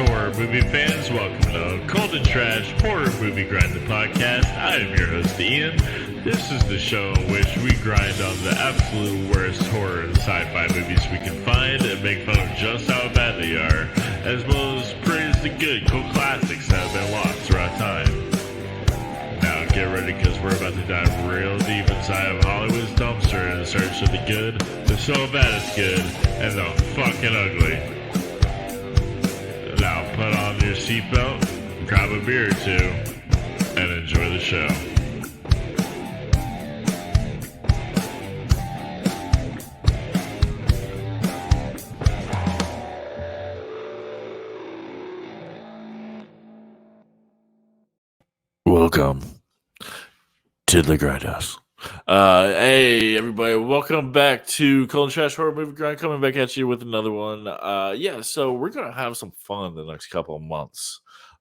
horror movie fans. Welcome to Cold and Trash Horror Movie Grinding Podcast. I am your host, Ian. This is the show in which we grind on the absolute worst horror and sci-fi movies we can find and make fun of just how bad they are, as well as praise the good cult classics that have been lost throughout time. Now get ready, because we're about to dive real deep inside of Hollywood's dumpster in search of the good, the so bad it's good, and the fucking ugly. Now put on your seatbelt, grab a beer or two, and enjoy the show. Welcome to the Grindhouse. Hey everybody, welcome back to Cold and Trash Horror Movie Grind, coming back at you with another one. So we're gonna have some fun the next couple of months.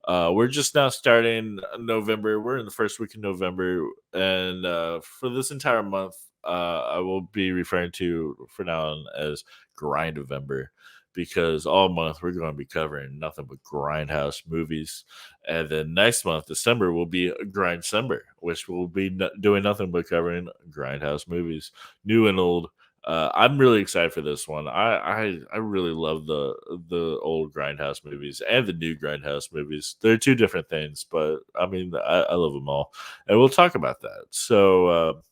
We're just now starting November. We're in the first week of November, and for this entire month, I will be referring to for now on as Grindvember, because all month we're going to be covering nothing but Grindhouse movies. And then next month, December, will be Grindvember, which will be doing nothing but covering Grindhouse movies, new and old. I'm really excited for this one. I really love the old Grindhouse movies and the new Grindhouse movies. They're two different things, but I mean, I love them all. And we'll talk about that. So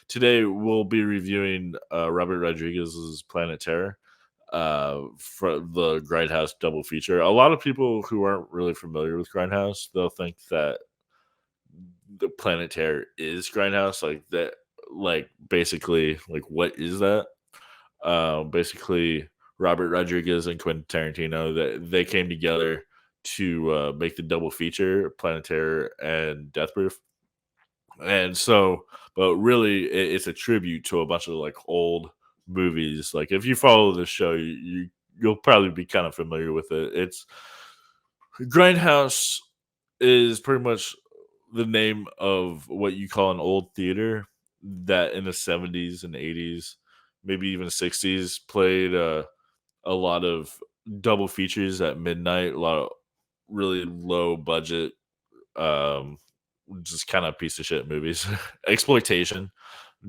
today we'll be reviewing Robert Rodriguez's Planet Terror, for the Grindhouse double feature. A lot of people who aren't really familiar with Grindhouse, they'll think that the Planet Terror is Grindhouse, like that, like basically, like what is that? Basically, Robert Rodriguez and Quentin Tarantino, that they came together to make the double feature, Planet Terror and Death Proof. And so, but really, it's a tribute to a bunch of like old movies. Like if you follow the show, you'll probably be kind of familiar with it. It's Grindhouse is pretty much the name of what you call an old theater that in the 70s and 80s, maybe even 60s, played a lot of double features at midnight, a lot of really low budget, just kind of piece of shit movies. Exploitation,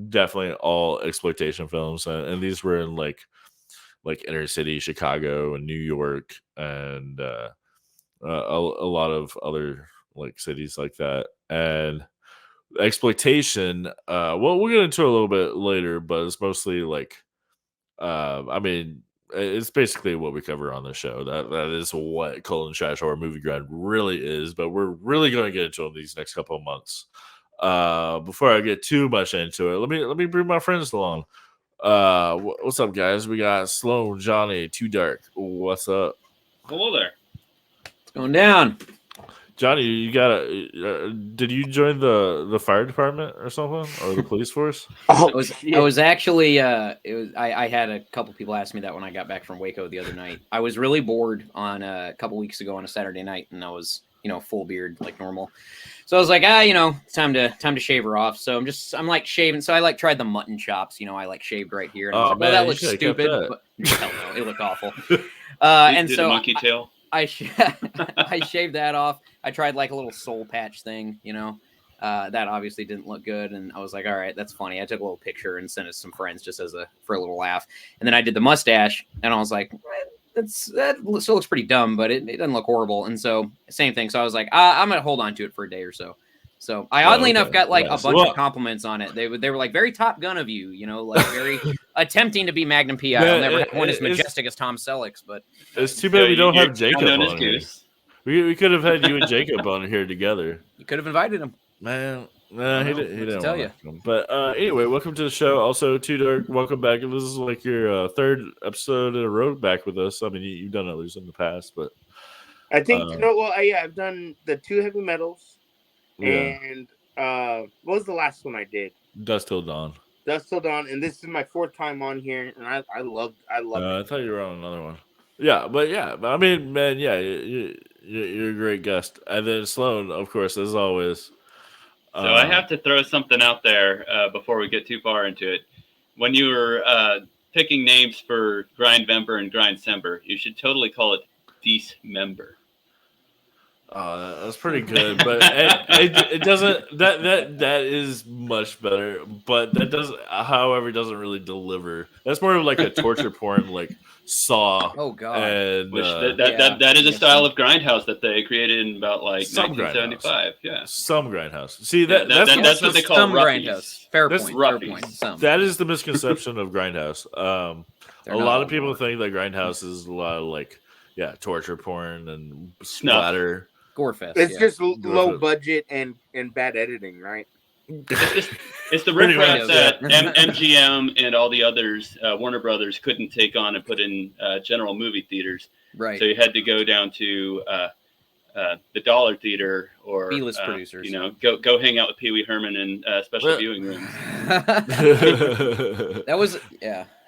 definitely all exploitation films, and these were in like inner city Chicago and New York, and a lot of other like cities like that. And exploitation, well, we'll get into it a little bit later, but it's mostly like I mean, it's basically what we cover on the show. That is what Cold and Trash Horror Movie Grind really is, but we're really going to get into it these next couple of months. Before I get too much into it, let me bring my friends along. What's up, guys? We got Sloan, Jonny, TuEDarK. What's up? Hello there. It's going down. Jonny, you got did you join the fire department or something, or the police force? I was actually I had a couple people ask me that when I got back from Waco the other night. I was really bored on a couple weeks ago on a Saturday night, and I was full beard like normal. So I was like, it's time to shave her off. So I'm like shaving. So I like tried the mutton chops. I like shaved right here. And I was like, man, that looks stupid. But hell no, it looked awful. And so monkey tail. I shaved that off. I tried like a little soul patch thing, that obviously didn't look good. And I was like, all right, that's funny. I took a little picture and sent it to some friends just for a little laugh. And then I did the mustache, and I was like, that still looks pretty dumb, but it doesn't look horrible. And so same thing. So I was like, I'm going to hold on to it for a day or so. So I oddly enough got like a bunch of compliments on it. They were like very Top Gun of you, like very attempting to be Magnum PI. I'll never have one as majestic as Tom Selleck's, but it's too bad we don't have Jacob on here. We could have had you and Jacob on here together. You could have invited him. Man, no, he didn't tell you. But anyway, welcome to the show. Also, TuEDarK, welcome back. This is like your third episode in a row back with us. I mean, you've done others in the past, but I think I've done the 2 heavy metals, and what was the last one I did? Dusk Till Dawn. And this is my 4th time on here, and I love it. I thought you were on another one. But I mean, man, you're a great guest. And then Sloan, of course, as always. So I have to throw something out there before we get too far into it. When you were picking names for Grindvember and Grindvember, you should totally call it Dismember. That's pretty good, but it doesn't. That is much better, but that doesn't. However, doesn't really deliver. That's more of like a torture porn, like Saw. Oh God. And Which that is a style of Grindhouse that they created in about like some 1975. Yeah, some Grindhouse. See Yeah, that's what they call some roughies. Grindhouse. Fair That's point. Fair roughies. point. Some. That is the misconception of Grindhouse. They're A not lot all of people gore. think that Grindhouse is a lot of like torture porn and splatter. Gore fest. It's yeah. just low budget and bad editing, right? It's the Pretty riffraff much, that yeah. MGM and all the others, Warner Brothers, couldn't take on and put in general movie theaters. Right. So you had to go down to the Dollar Theater or B-list producers. You know, go hang out with Pee Wee Herman in special viewing rooms. That was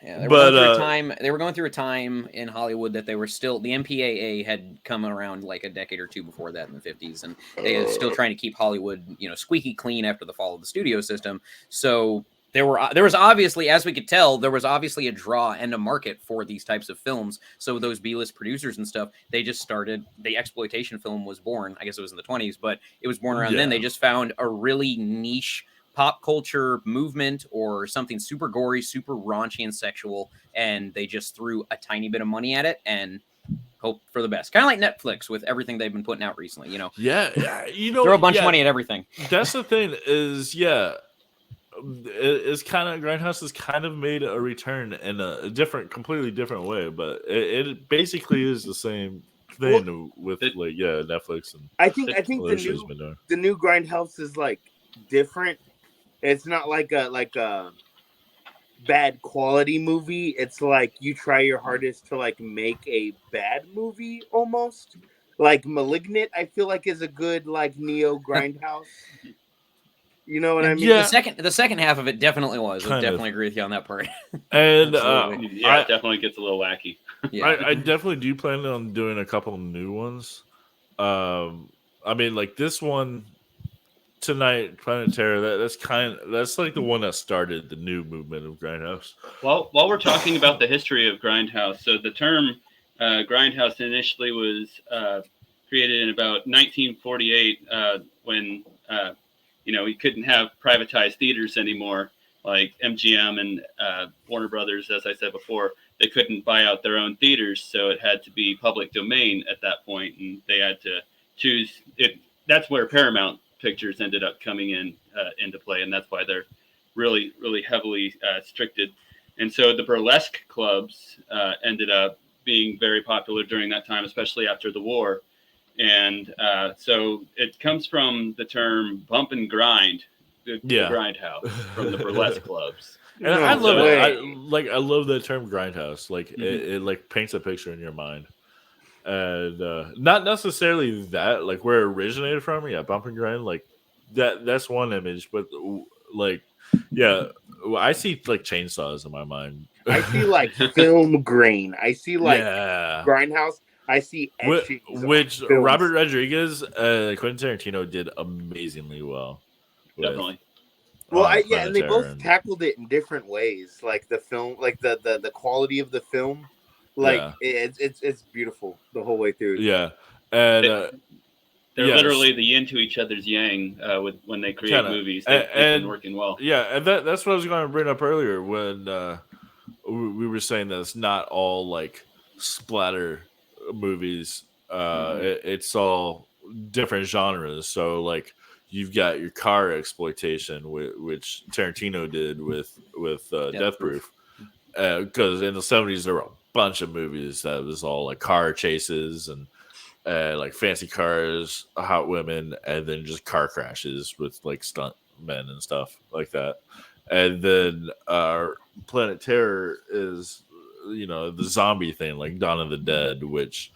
They were going through a time. They were going through a time in Hollywood that they were still the MPAA had come around like a decade or two before that in the 50s, and they were still trying to keep Hollywood, squeaky clean after the fall of the studio system. So there was obviously, as we could tell, there was obviously a draw and a market for these types of films. So those B-list producers and stuff, they just started. The exploitation film was born. I guess it was in the 20s, but it was born around then. They just found a really niche pop culture movement or something super gory, super raunchy and sexual, and they just threw a tiny bit of money at it and hope for the best. Kind of like Netflix with everything they've been putting out recently, Yeah, throw a bunch of money at everything. That's the thing is, it's kind of Grindhouse has kind of made a return in a completely different way, but it basically is the same thing with Netflix and I think the new Grindhouse is like different. It's not like a bad quality movie. It's like you try your hardest to like make a bad movie almost. Like Malignant, I feel like is a good like neo Grindhouse. You know what I mean? Yeah. The second half of it definitely was. I definitely agree with you on that part. And it definitely gets a little wacky. I definitely do plan on doing a couple of new ones. I mean, like this one tonight, Planet Terror. That's like the one that started the new movement of Grindhouse. Well, while we're talking about the history of Grindhouse, so the term Grindhouse initially was created in about 1948 when we couldn't have privatized theaters anymore, like MGM and Warner Brothers, as I said before. They couldn't buy out their own theaters, so it had to be public domain at that point, and they had to choose it. That's where Paramount Pictures ended up coming into play, and that's why they're really, really heavily restricted. And so the burlesque clubs ended up being very popular during that time, especially after the war. And so it comes from the term bump and grind, the Grindhouse, from the burlesque clubs. And I love it. I love the term Grindhouse. Like it like paints a picture in your mind. And not necessarily that like where it originated from, bump and grind, like that's one image, but like I see like chainsaws in my mind. I see like film grain. I see like Grindhouse. I see which Robert Rodriguez, Quentin Tarantino did amazingly well. Definitely. Well, and they both tackled it in different ways. Like the film, like the quality of the film. Like it's beautiful the whole way through. Yeah, and they're literally the yin to each other's yang when they create movies. They've been working well. Yeah, and that's what I was going to bring up earlier when we were saying that it's not all like splatter movies. It's all different genres. So like you've got your car exploitation, which Tarantino did with Death Proof, because in the 70s there were a bunch of movies that was all like car chases and like fancy cars, hot women, and then just car crashes with like stunt men and stuff like that. And then Planet Terror is the zombie thing, like Dawn of the Dead, which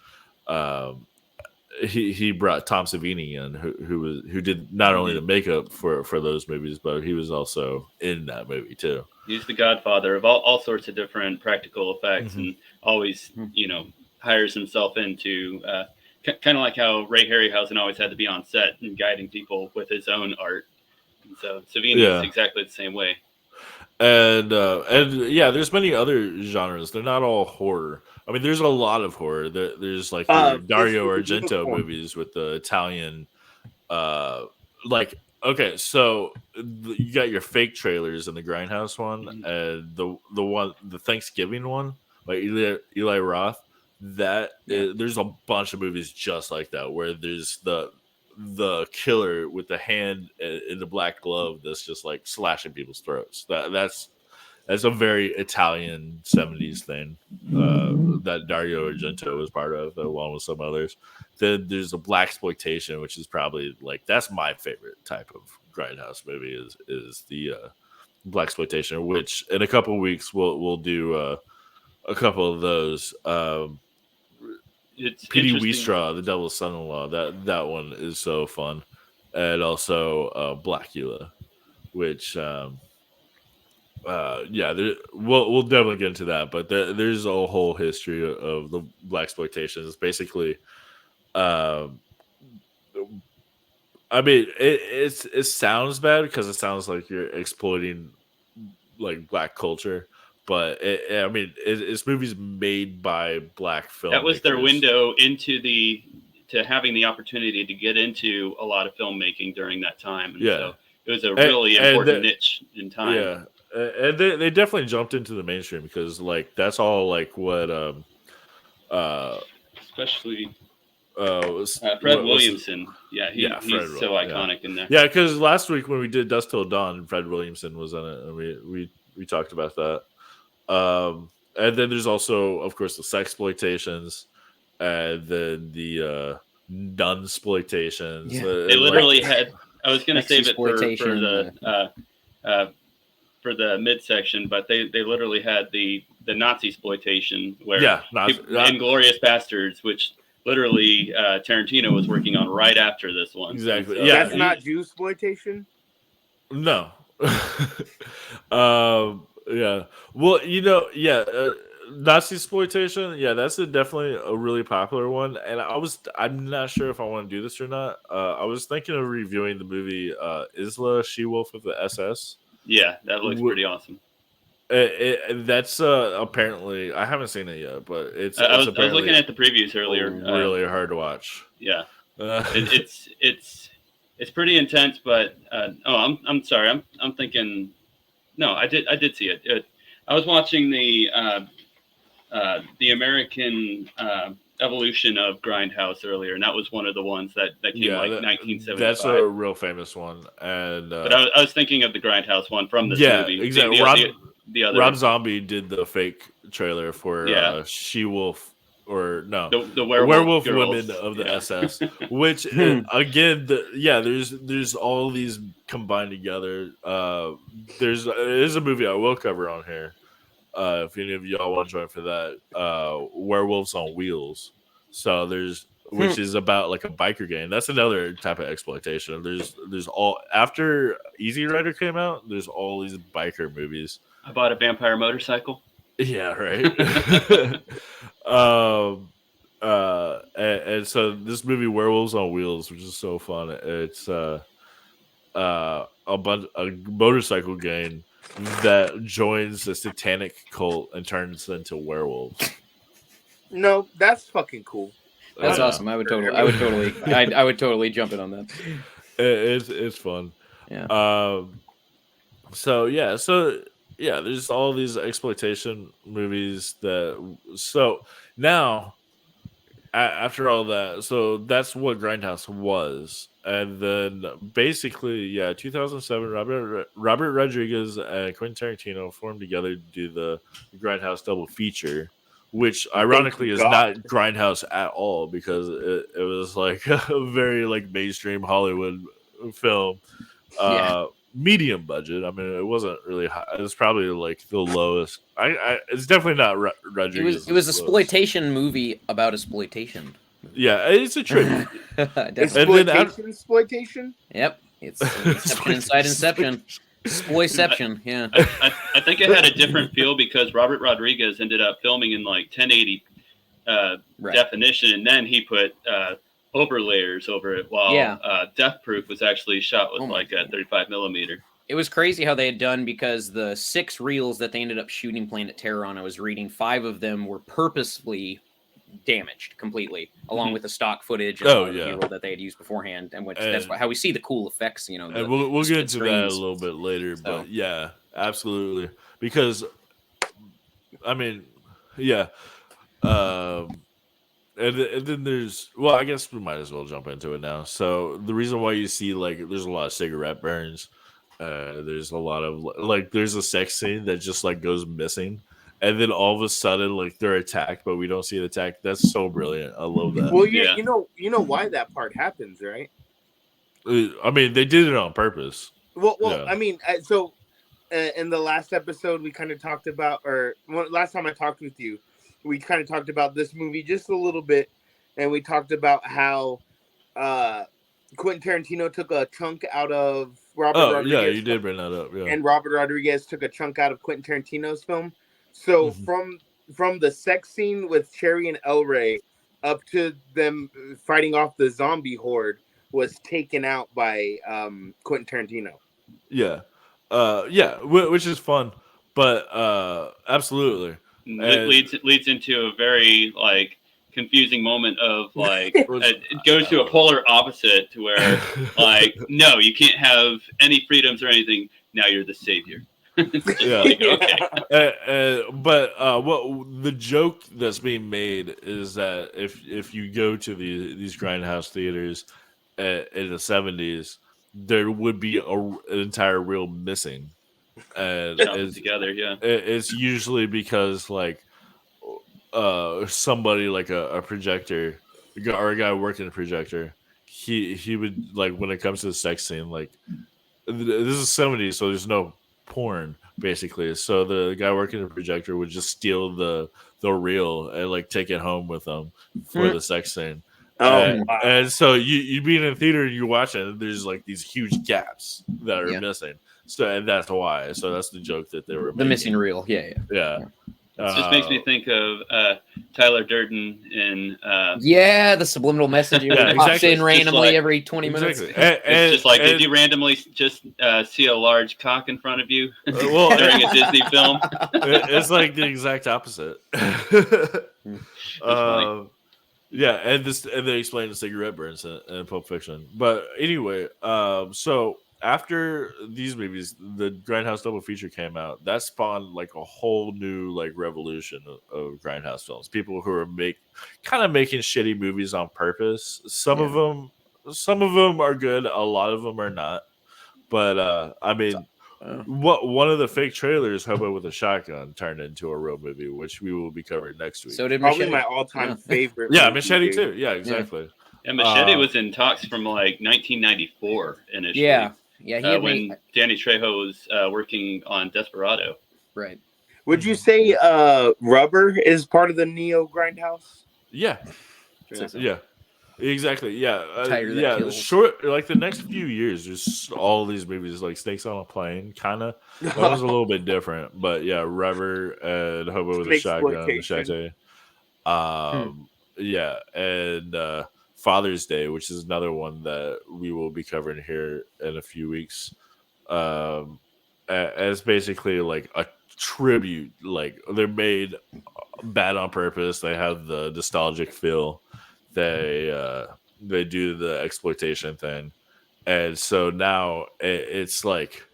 he brought Tom Savini in, who did not only the makeup for those movies, but he was also in that movie too. He's the godfather of all sorts of different practical effects, and always, hires himself into kind of like how Ray Harryhausen always had to be on set and guiding people with his own art. And so Savini is exactly the same way. and yeah, there's many other genres. They're not all horror. I mean, there's a lot of horror. There's like your Fist Dario of the Argento Unicorn. movies with the Italian, like okay, so you got your fake trailers in the Grindhouse one, and the Thanksgiving one, like Eli Roth. There's a bunch of movies just like that where there's the killer with the hand in the black glove that's just like slashing people's throats. That's a very Italian 70s thing that Dario Argento was part of, along with some others. Then there's a black exploitation, which is probably like that's my favorite type of grindhouse movie is the black exploitation. Which in a couple of weeks we'll do a couple of those. It's P.D. interesting. Weestraw, The Devil's Son-in-Law. That one is so fun, and also Blackula, which. Yeah, we'll definitely get into that, but there's a whole history of the black exploitation. It's basically, um, I mean, it sounds bad because it sounds like you're exploiting like black culture, but I mean, it's movies made by black filmmakers. That was their window into to having the opportunity to get into a lot of filmmaking during that time. And so it was a really important niche in time. Yeah. And they definitely jumped into the mainstream because like that's all like what especially Fred Williamson. He's so iconic in there. Yeah, because last week when we did Dusk Till Dawn, Fred Williamson was in it, and we talked about that. And then there's also, of course, the sexploitations, and then the nunsploitations. They literally had. I was going to save it for the midsection, but they literally had the Nazi exploitation where Inglourious Bastards, which literally Tarantino was working on right after this one. Exactly. So, that's not Jew exploitation. No. Yeah. Well, Nazi exploitation. Yeah, that's definitely a really popular one. And I'm not sure if I want to do this or not. I was thinking of reviewing the movie Isla, She-Wolf of the SS. Yeah, that looks pretty awesome. That's apparently I haven't seen it yet, but I was looking at the previews earlier. Really hard to watch. Yeah, it's pretty intense. But I'm sorry. I'm thinking. No, I did see it. I was watching the American evolution of Grindhouse earlier, and that was one of the ones that came 1975. That's a real famous one. And but I was thinking of the Grindhouse one from this movie. Yeah, exactly. Rob Zombie did the fake trailer for She-Wolf, or no, the werewolf women of the SS, which again, there's all these combined together. It is a movie I will cover on here. If any of y'all want to join for that, Werewolves on Wheels. So which is about like a biker gang. That's another type of exploitation. There's all after Easy Rider came out. There's all these biker movies. I bought a vampire motorcycle. Yeah, right. And so this movie Werewolves on Wheels, which is so fun. It's a motorcycle gang that joins a satanic cult and turns into werewolves. No, that's fucking cool. That's awesome. I would totally jump in on that. It's fun. Yeah. So there's all these exploitation movies so now after all that, so that's what Grindhouse was. And then basically, 2007, Robert Rodriguez and Quentin Tarantino formed together to do the Grindhouse double feature, which ironically is not Grindhouse at all because it was like a very like mainstream Hollywood film. Medium budget. I mean, it wasn't really high. It was probably like the lowest. It's definitely not Rodriguez. It was a exploitation movie about exploitation. Yeah, it's a tribute. Exploitation. Yep, it's Inception inside Inception. Exploitation. Yeah. I think it had a different feel because Robert Rodriguez ended up filming in like 1080 definition, and then he put overlayers over it, while Death Proof was actually shot with like a 35 millimeter. It was crazy how they had done, because the 6 reels that they ended up shooting Planet Terror on, I was reading, 5 of them were purposefully damaged completely, along with the stock footage and the B-roll that they had used beforehand, and that's how we see the cool effects. You know, and we'll get into that a little bit later, but yeah, absolutely, because I mean, yeah. And then there's, well, I guess we might as well jump into it now. So the reason why you see, like, there's a lot of cigarette burns, there's a lot of, like, there's a sex scene that just, like, goes missing, and then all of a sudden, like, they're attacked, but we don't see an attack. That's so brilliant. I love that. Well, you know why that part happens, right? I mean, they did it on purpose. Well, I mean, so in the last episode, we kind of talked about, or last time I talked with you, we kind of talked about this movie just a little bit, and we talked about how Quentin Tarantino took a chunk out of Robert Rodriguez. Yeah, you did bring that up. Yeah. And Robert Rodriguez took a chunk out of Quentin Tarantino's film. So from the sex scene with Cherry and El Rey up to them fighting off the zombie horde was taken out by Quentin Tarantino. Yeah. Which is fun, but absolutely. Leads into a very, like, confusing moment of, like, it goes to a polar opposite to where, like, no, you can't have any freedoms or anything. Now you're the savior. Yeah. Like, okay. But what the joke that's being made is that if you go to these Grindhouse theaters in the 70s, there would be an entire reel missing. And together, it's usually because, like, somebody, like a projector or a guy working a projector, he would, like, when it comes to the sex scene, like, this is 70s, so there's no porn basically, so the guy working the projector would just steal the reel and, like, take it home with them for the sex scene. And so you'd be in a theater and you watch it, and there's, like, these huge gaps that are missing. So, and that's why. So that's the joke that they were making. The missing reel. Yeah. It just makes me think of Tyler Durden in the subliminal messaging pops in randomly, like, every 20 minutes. It's just like, did you randomly just see a large cock in front of you during a Disney film? It's like the exact opposite. And they explain the cigarette burns in Pulp Fiction. But anyway, so after these movies, the Grindhouse double feature came out. That spawned, like, a whole new, like, revolution of Grindhouse films. People who are making shitty movies on purpose. Some of them are good. A lot of them are not. But I mean, one of the fake trailers, Hobo with a Shotgun, turned into a real movie, which we will be covering next week. So did probably Machete. My all-time favorite. Yeah, Machete too. Yeah, exactly. And Machete was in talks from, like, 1994 initially. Yeah, when Danny Trejo was working on Desperado. Right. Would you say Rubber is part of the Neo Grindhouse? Yeah. Yeah. Exactly. Yeah. Kills. Short, like, the next few years, there's all these movies, like Snakes on a Plane, kind of. That was a little bit different, but yeah, Rubber and Hobo with a Shotgun, Machete. Yeah, and Father's Day, which is another one that we will be covering here in a few weeks. As basically, like, a tribute. Like, they're made bad on purpose. They have the nostalgic feel. They do the exploitation thing, and so now it's like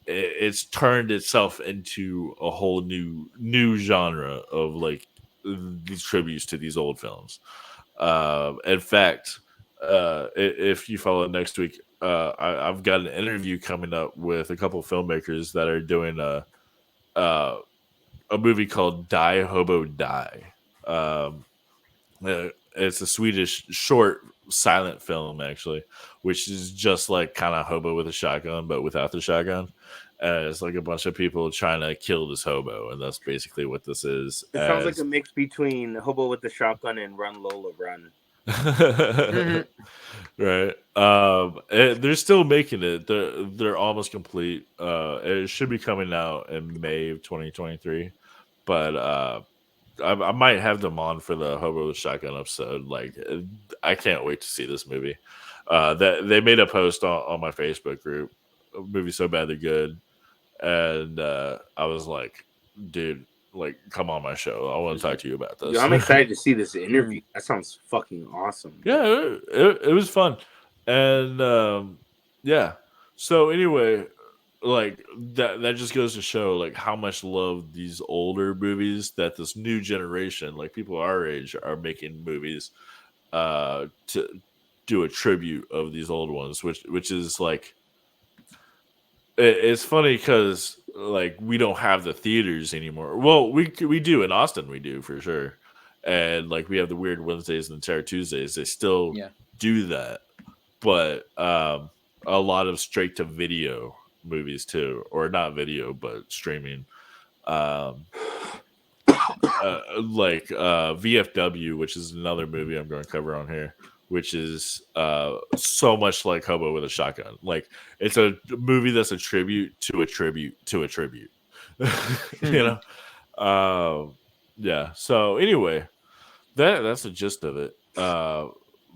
it's turned itself into a whole new genre of, like, these tributes to these old films. In fact, if you follow next week, I've got an interview coming up with a couple of filmmakers that are doing a movie called Die Hobo Die. It's a Swedish short silent film, actually, which is just, like, kind of Hobo with a Shotgun, but without the shotgun. It's like a bunch of people trying to kill this hobo, and that's basically what this is. It sounds like a mix between Hobo with the Shotgun and Run Lola Run. Right. They're still making it. They're almost complete. It should be coming out in May of 2023, but I might have them on for the Hobo with Shotgun episode. Like, I can't wait to see this movie. That they made a post on my Facebook group movies so bad they're good, and I was like, dude, like, come on my show. I want to talk to you about this. Yo, I'm excited to see this interview. That sounds fucking awesome. Yeah, it was fun, and yeah. So anyway, like that just goes to show like how much love these older movies that this new generation, like people our age, are making movies to do a tribute of these old ones, which is like it's funny because like we don't have the theaters anymore. Well, we do in Austin, we do for sure, and like we have the Weird Wednesdays and the Terror Tuesdays. They still do that, but a lot of straight to video movies too, or not video but streaming. Like VFW, which is another movie I'm going to cover on here, which is so much like Hobo with a Shotgun. Like it's a movie that's a tribute to a tribute to a tribute. You know, yeah. So anyway, that's the gist of it.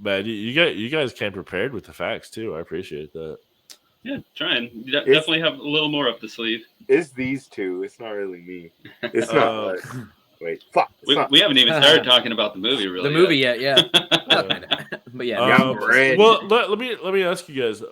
Man, you guys came prepared with the facts too. I appreciate that. Yeah, trying. You definitely have a little more up the sleeve. It's these two. It's not really me. It's not. Wait, fuck. We haven't even started talking about the movie, really. The movie yet, yeah. But yeah. Well, let me ask you guys,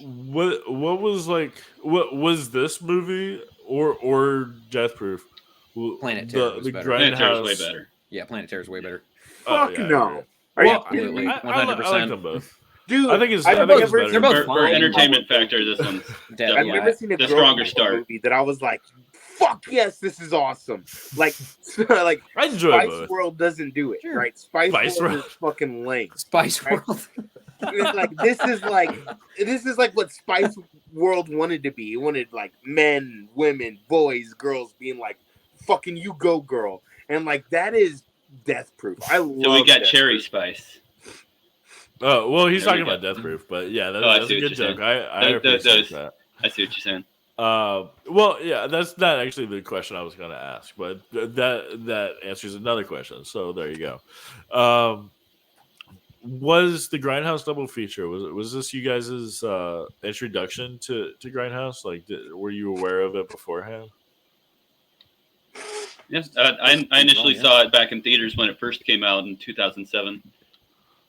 what was like, what was this movie or Death Proof? Planet Terror. The Planet Terror Grindhouse is way better. Yeah, Planet Terror is way better. Fuck no. Are you kidding me? 100%. I like them both. Dude, I think it's they're both for fine. entertainment factor. This one's I've definitely never seen a the stronger girl start movie that I was like, "Fuck yes, this is awesome!" Like I enjoy Spice both. World doesn't do it, right? Spice World is fucking lame. Spice Right? World. It's like this is like what Spice World wanted to be. It wanted like men, women, boys, girls being like, "Fucking you go, girl," and like that is Death Proof. I love. So we got Death Cherry Proof. Spice. Oh well, he's There talking we about go. Death Proof, but yeah, I that's see a what good you're joke. I appreciate that. I see what you're saying. Well, yeah, that's not actually the question I was going to ask, but that answers another question. So there you go. Was the Grindhouse double feature? Was this you guys' introduction to Grindhouse? Like, were you aware of it beforehand? Yes, I initially saw it back in theaters when it first came out in 2007.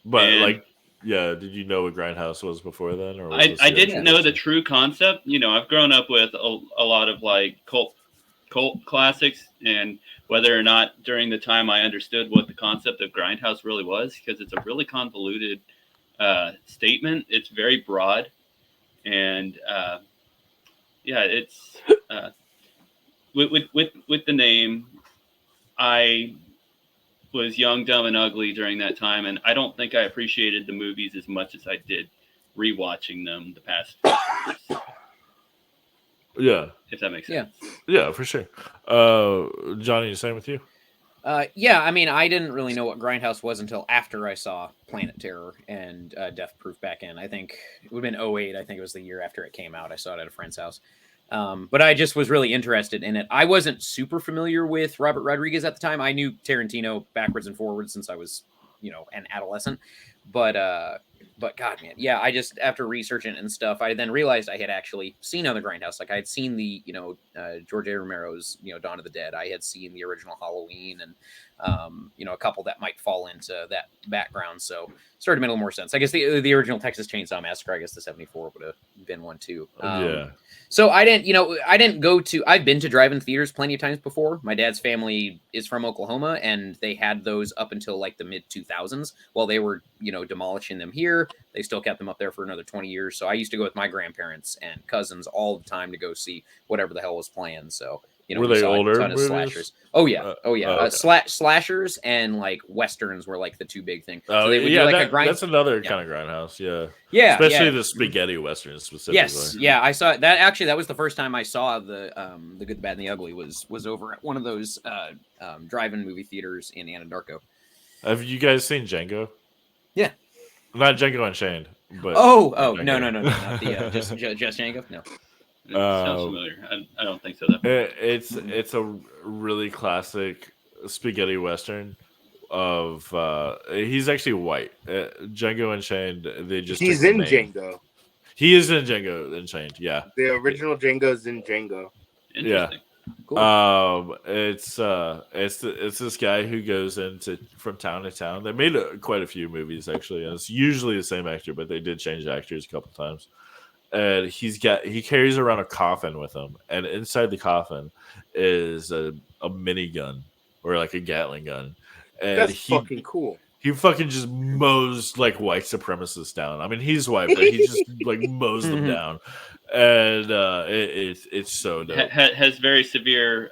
But like, yeah, did you know what Grindhouse was before then? Or was I didn't know the true concept. You know, I've grown up with a lot of like cult classics, and whether or not during the time I understood what the concept of Grindhouse really was, because it's a really convoluted statement. It's very broad, and yeah, it's with the name. I was young, dumb, and ugly during that time, and I don't think I appreciated the movies as much as I did rewatching them the past few years. Yeah. If that makes sense. Yeah, for sure. Johnny, the same with you? Yeah, I mean, I didn't really know what Grindhouse was until after I saw Planet Terror and Death Proof back in. I think it would have been 2008. I think it was the year after it came out. I saw it at a friend's house. But I just was really interested in it. I wasn't super familiar with Robert Rodriguez at the time. I knew Tarantino backwards and forwards since I was, an adolescent. But God, man, yeah, I just, after researching and stuff, I then realized I had actually seen other Grindhouse. Like I had seen the, George A. Romero's, Dawn of the Dead. I had seen the original Halloween and, a couple that might fall into that background. So started to make a little more sense. I guess the original Texas Chainsaw Massacre, I guess the 74 would have been one too. Yeah. So I've been to drive-in theaters plenty of times before. My dad's family is from Oklahoma, and they had those up until like the mid 2000s while they were, demolishing them here. They still kept them up there for another 20 years. So I used to go with my grandparents and cousins all the time to go see whatever the hell was playing. So, were they older a ton of movies? slashers. Oh yeah. Okay. Slashers and like Westerns were like the two big things. Oh, so they would yeah, do like that's another kind of Grindhouse. Yeah. Yeah. Especially the spaghetti Westerns specifically. Yes. Yeah. I saw that. Actually, that was the first time I saw the Good, the Bad, and the Ugly was over at one of those drive-in movie theaters in Anadarko. Have you guys seen Django? Yeah. Not Django Unchained, but no, not the just Django. No. It sounds familiar. I don't think so though. It's a really classic spaghetti Western of he's actually white. Django Unchained. They just he's in Django. He is in Django Unchained. Yeah, The original Django's in Django. Interesting. Cool. It's this guy who goes from town to town. They made quite a few movies actually, and it's usually the same actor, but they did change actors a couple times. And he carries around a coffin with him, and inside the coffin is a minigun or like a Gatling gun, and That's fucking cool. He fucking just mows like white supremacists down. I mean, he's white, but he just like mows them down, and it's so dope. Has very severe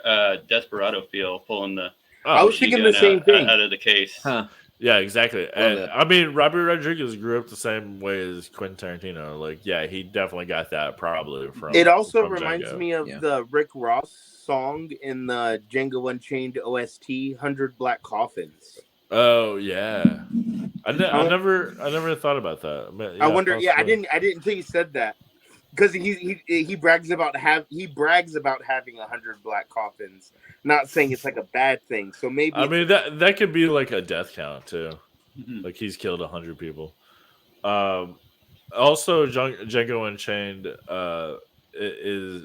desperado feel, pulling the. I was thinking the same thing out of the case. Huh. Yeah, exactly. And I mean, Robert Rodriguez grew up the same way as Quentin Tarantino. Like, yeah, he definitely got that probably from. It also from reminds Django. me of the Rick Ross song in the Django Unchained OST, "100 Black Coffins." Oh yeah, I never thought about that. Yeah, I wonder. Yeah, I didn't until you said that, because he brags about having 100 black coffins. Not saying it's like a bad thing. So maybe I mean that could be like a death count too. Like he's killed 100 people. Also, Django Unchained is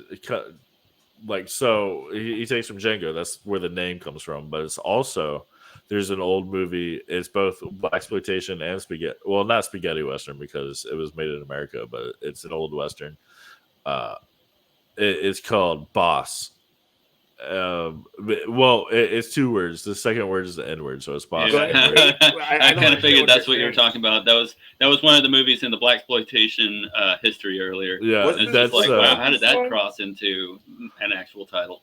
like, so he takes from Django. That's where the name comes from. But it's also, there's an old movie. It's both blaxploitation and spaghetti. Well, not spaghetti western because it was made in America, but it's an old western. It's called Boss. It's two words. The second word is the N word, so it's Boss. Yeah. I kind of figured that's what you were talking about. That was one of the movies in the blaxploitation history earlier. Yeah, that's like, wow, how did that cross into an actual title?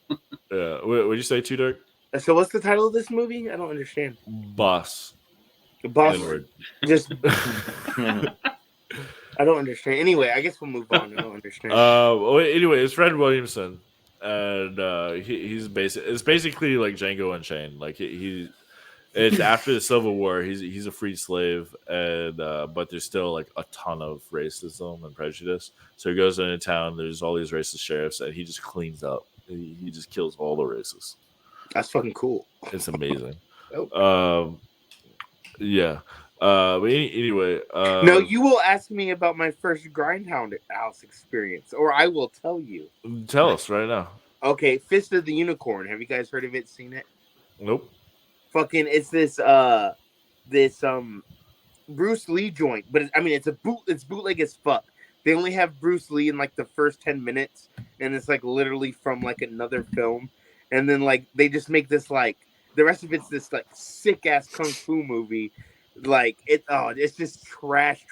Yeah, what did you say, TuEDark? So what's the title of this movie? I don't understand. Boss. The Boss. N-word. Just. I don't understand. Anyway, I guess we'll move on. I don't understand. Anyway, it's Fred Williamson, and he's it's basically like Django Unchained. Like it's after the Civil War. He's a freed slave, and but there's still like a ton of racism and prejudice. So he goes into town. There's all these racist sheriffs, and he just cleans up. He just kills all the racists. That's fucking cool. It's amazing. Oh. Yeah. But anyway, no, you will ask me about my first Grindhouse experience, or I will tell you. Tell us right now. Okay, Fist of the Unicorn. Have you guys heard of it? Seen it? Nope. Fucking, it's this Bruce Lee joint, but it's bootleg as fuck. They only have Bruce Lee in like the first 10 minutes, and it's like literally from like another film, and then like they just make this like the rest of it's this like sick ass kung fu movie. Like it's just trash.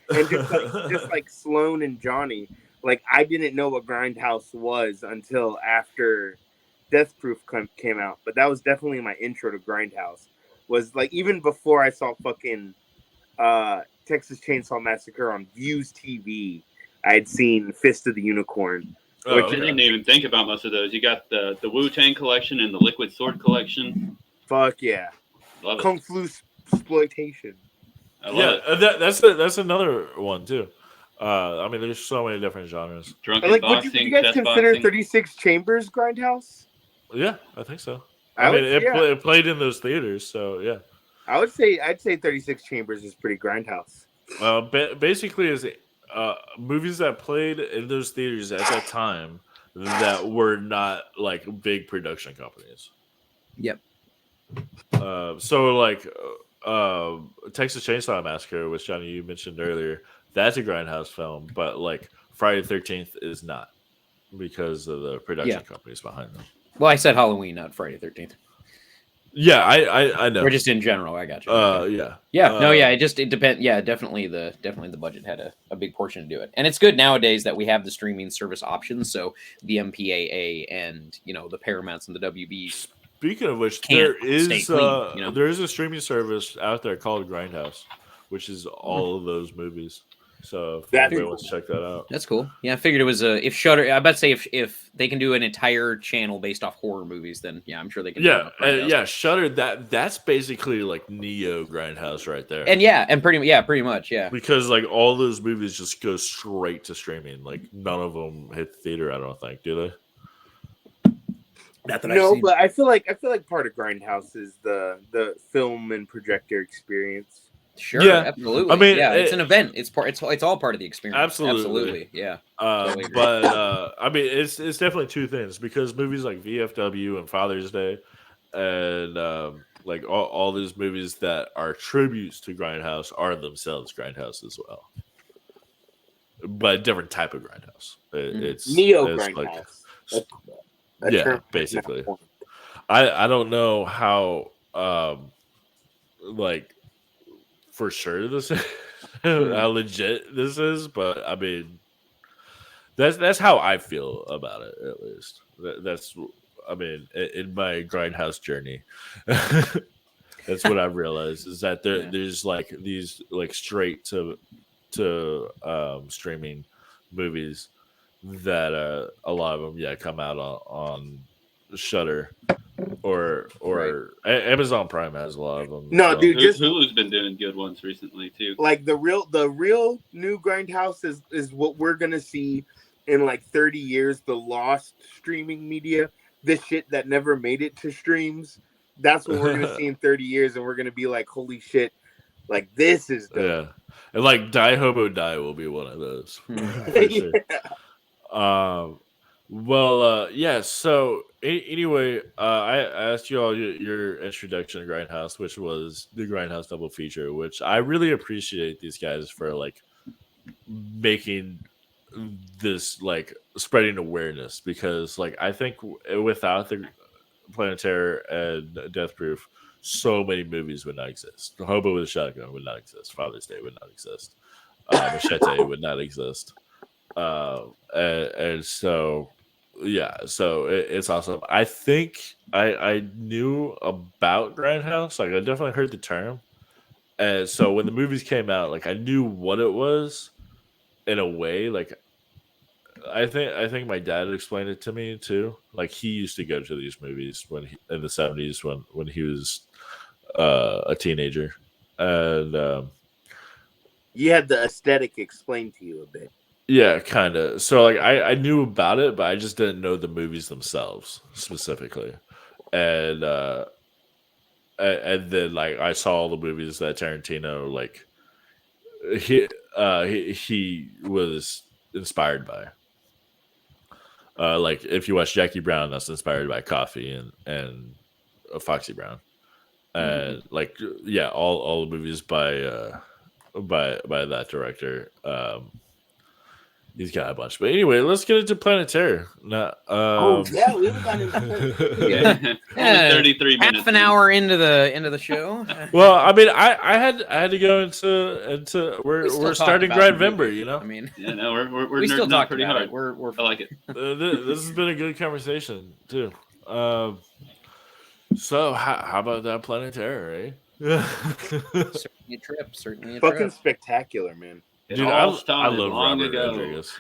And just like Sloan and Jonny, like I didn't know what Grindhouse was until after Death Proof came out. But that was definitely my intro to Grindhouse. Was like even before I saw fucking Texas Chainsaw Massacre on Views TV, I had seen Fist of the Unicorn. Which I didn't even think about most of those. You got the Wu-Tang collection and the Liquid Sword collection. Fuck yeah. Love Kung Fu exploitation. That's another one too. I mean, there's so many different genres. Drunken boxing, would you guys consider boxing? 36 Chambers Grindhouse? Yeah, I think so. It played in those theaters, so yeah. I'd say 36 Chambers is pretty Grindhouse. Basically, is movies that played in those theaters at that time that were not like big production companies. Yep. So like Texas Chainsaw Massacre, which Jonny you mentioned earlier, that's a Grindhouse film, but like Friday the 13th is not because of the production companies behind them. Well, I said Halloween, not Friday the 13th. Yeah, I know. Or just in general, I got you. Yeah. It depends. Yeah, definitely the budget had a big portion to do it, and it's good nowadays that we have the streaming service options. So the MPAA and the Paramounts and the WBs. Speaking of which, there is a streaming service out there called Grindhouse, which is all of those movies. So if anybody wants to check that out, that's cool. Yeah, I figured it was if Shudder. I bet say if they can do an entire channel based off horror movies, then yeah, I'm sure they can. Shudder. That's basically like Neo Grindhouse right there. And pretty much. Because like all those movies just go straight to streaming. Like none of them hit theater. I don't think, do they? But I feel like part of Grindhouse is the film and projector experience. Sure, Yeah. absolutely. I mean, yeah, it's an event. It's all part of the experience. Absolutely. Yeah. Totally agree. But I mean, it's definitely two things, because movies like VFW and Father's Day, and like all these movies that are tributes to Grindhouse are themselves Grindhouse as well, but a different type of Grindhouse. It's Neo it's Grindhouse. Yeah, basically. I don't know how like for sure this is how legit this is, but I mean that's how I feel about it, at least. That's I mean, in my Grindhouse journey. That's what I've realized, is that there's like these like straight to streaming movies that a lot of them come out on Shudder or Amazon Prime has a lot of them. No, dude, just Hulu's been doing good ones recently too. Like the real new Grindhouse is what we're gonna see in like 30 years. The lost streaming media, the shit that never made it to streams. That's what we're gonna see in 30 years, and we're gonna be like, holy shit, like this is dope. Yeah, and like Die Hobo Die will be one of those for sure. Yeah. So anyway, I asked you all your introduction to Grindhouse, which was the Grindhouse double feature, which I really appreciate these guys for like making this, like spreading awareness, because like I think without the Planet Terror and Death Proof, so many movies would not exist. Hobo with a Shotgun would not exist. Father's Day would not exist. Machete would not exist. And so it's awesome. I think I knew about Grindhouse. Like I definitely heard the term, and so when the movies came out, like I knew what it was in a way. Like I think my dad explained it to me too. Like he used to go to these movies in the 70s when he was a teenager, and you had the aesthetic explained to you a bit. Yeah, kind of. So like I knew about it, but I just didn't know the movies themselves specifically. And then like I saw all the movies that Tarantino like he was inspired by. Like if you watch Jackie Brown, that's inspired by Coffee and Foxy Brown. And like all the movies by that director. He's got a bunch, but anyway, let's get into Planet Terror. We haven't gotten into 33 minutes. Half an hour into the show. Well, I mean, I had to go into we're starting Grindvember, you know. I mean, we still talk pretty hard. We're I like it. This has been a good conversation too. So how about that Planet Terror, eh? Certainly a trip. Fucking spectacular, man. Dude, I love Robert Rodriguez.